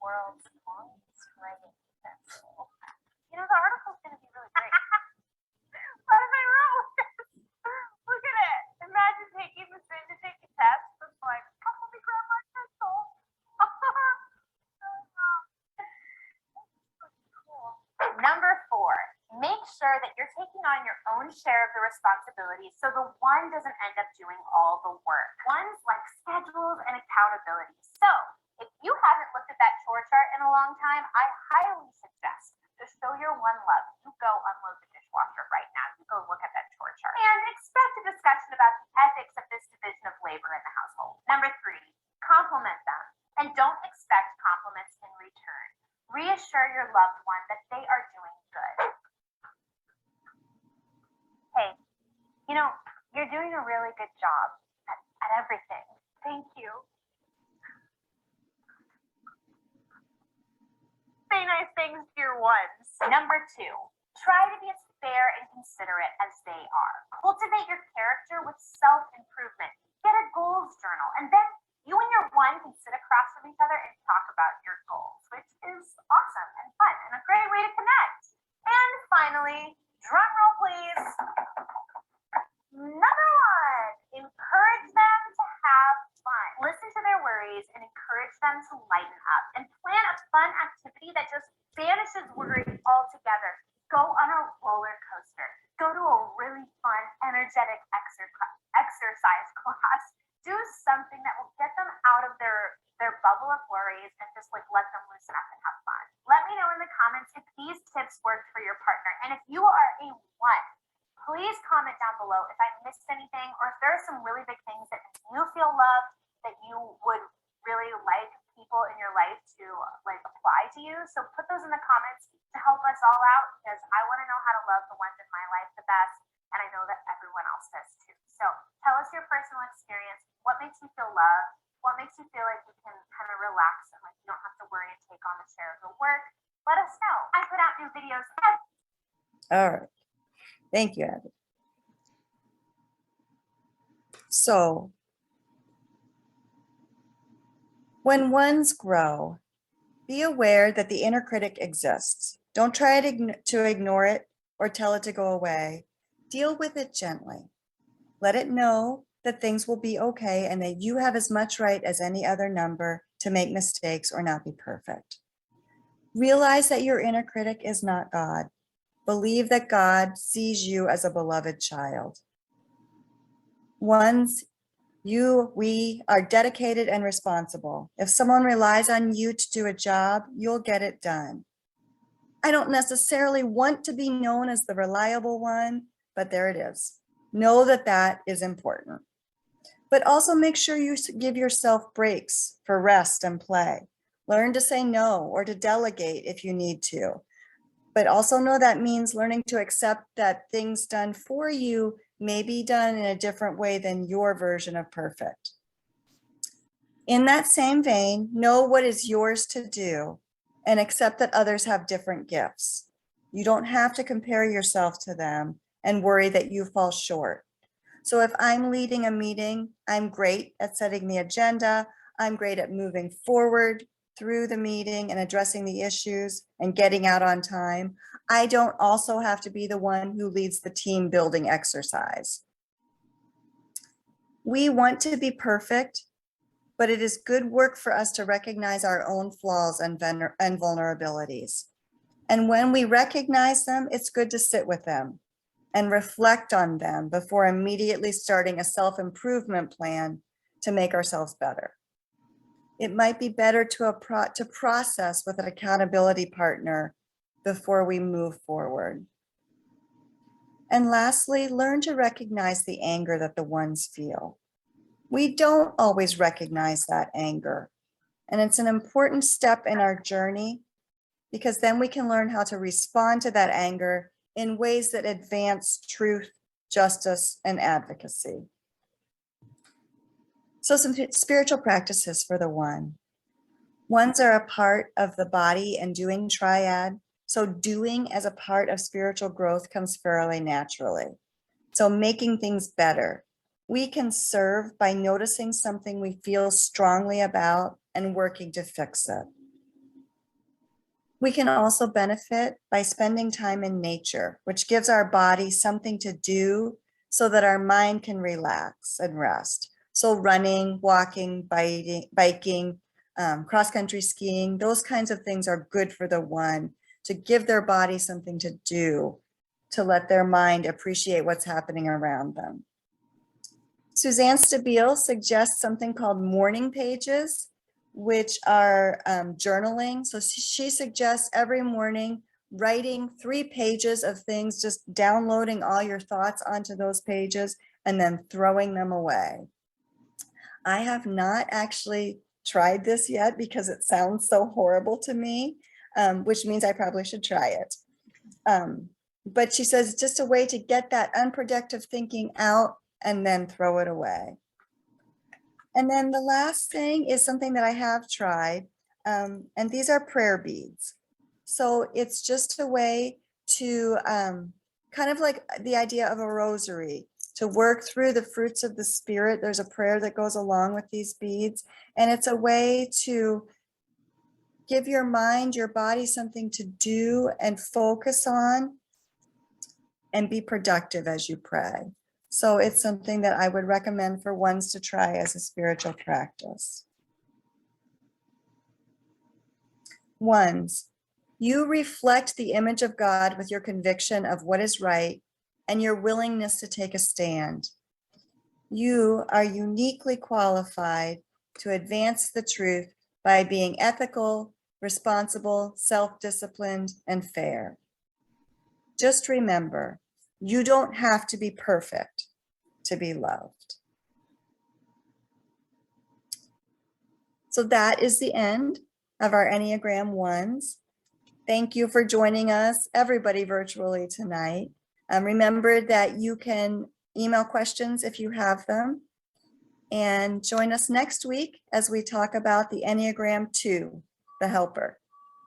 world's longest writing pencil. You know, the article's going to be really great. What if I wrote this? Look at it. Imagine taking this in to take a test. It's like, come let me grab my pencil. Cool. Number 4, make sure that you're taking on your own share of the responsibilities so the one doesn't end up doing all the work. One's like schedules and accountability. So if you haven't looked at that chore chart in a long time, I highly suggest to show your one love, you go unload the dishwasher right now. You go look at that chore chart. And expect a discussion about the ethics of this division of labor in the household. Number 3, compliment them. And don't expect compliments in return. Reassure your loved one that they are doing good. Hey, you know, you're doing a really good job at everything. Thank you. Say nice things to your ones. Number 2, try to be as fair and considerate as they are. Cultivate your character with self-improvement. Get a goals journal, and then you and your one can sit across from each other and talk about your goals, which is awesome and fun and a great way to connect. And finally, drum roll please. Number 1, encourage them to have fun. Listen to their worries and encourage them to lighten up, and plan a fun activity that just banishes worry altogether. Go on a roller coaster. Go to a really fun, energetic exercise class. Do something that will get them out of their bubble of worries and just like let them loosen up and have fun. Let me know in the comments if these tips worked for your partner. And if you are a 1, please comment down below if I missed anything, or if there are some really big things that you feel loved that you would really like people in your life to like apply to you. So put those in the comments to help us all out, because I want to know how to love the ones in my life the best, and I know that everyone else does too. So tell us your personal experience. What makes you feel loved? What makes you feel like you can kind of relax and like you don't have to worry and take on the share of the work? Let us know. I put out new videos every All right. Thank you, Abby. So when ones grow, be aware that the inner critic exists. Don't try to ignore it or tell it to go away. Deal with it gently. Let it know that things will be okay and that you have as much right as any other number to make mistakes or not be perfect. Realize that your inner critic is not God. Believe that God sees you as a beloved child. Ones, we are dedicated and responsible. If someone relies on you to do a job, you'll get it done. I don't necessarily want to be known as the reliable one, but there it is. Know that that is important. But also make sure you give yourself breaks for rest and play. Learn to say no or to delegate if you need to. But also know that means learning to accept that things done for you may be done in a different way than your version of perfect. In that same vein, know what is yours to do and accept that others have different gifts. You don't have to compare yourself to them and worry that you fall short. So if I'm leading a meeting, I'm great at setting the agenda. I'm great at moving forward through the meeting and addressing the issues and getting out on time. I don't also have to be the one who leads the team building exercise. We want to be perfect, but it is good work for us to recognize our own flaws and vulnerabilities. And when we recognize them, it's good to sit with them and reflect on them before immediately starting a self-improvement plan to make ourselves better. It might be better to process with an accountability partner before we move forward. And lastly, learn to recognize the anger that the ones feel. We don't always recognize that anger, and it's an important step in our journey, because then we can learn how to respond to that anger in ways that advance truth, justice, and advocacy. So some spiritual practices for the one. Ones are a part of the body and doing triad. So doing as a part of spiritual growth comes fairly naturally. So making things better. We can serve by noticing something we feel strongly about and working to fix it. We can also benefit by spending time in nature, which gives our body something to do so that our mind can relax and rest. So running, walking, biking, cross-country skiing, those kinds of things are good for the one, to give their body something to do, to let their mind appreciate what's happening around them. Suzanne Stabile suggests something called morning pages, which are journaling. So she suggests every morning writing 3 pages of things, just downloading all your thoughts onto those pages and then throwing them away. I have not actually tried this yet because it sounds so horrible to me, which means I probably should try it. But she says it's just a way to get that unproductive thinking out and then throw it away. And then the last thing is something that I have tried, and these are prayer beads. So it's just a way to kind of like the idea of a rosary, to work through the fruits of the spirit. There's a prayer that goes along with these beads, and it's a way to give your mind, your body something to do and focus on and be productive as you pray. So it's something that I would recommend for ones to try as a spiritual practice. Ones, you reflect the image of God with your conviction of what is right and your willingness to take a stand. You are uniquely qualified to advance the truth by being ethical, responsible, self-disciplined, and fair. Just remember, you don't have to be perfect to be loved. So that is the end of our Enneagram 1s. Thank you for joining us, everybody, virtually tonight. Remember that you can email questions if you have them. And join us next week as we talk about the Enneagram 2, the helper.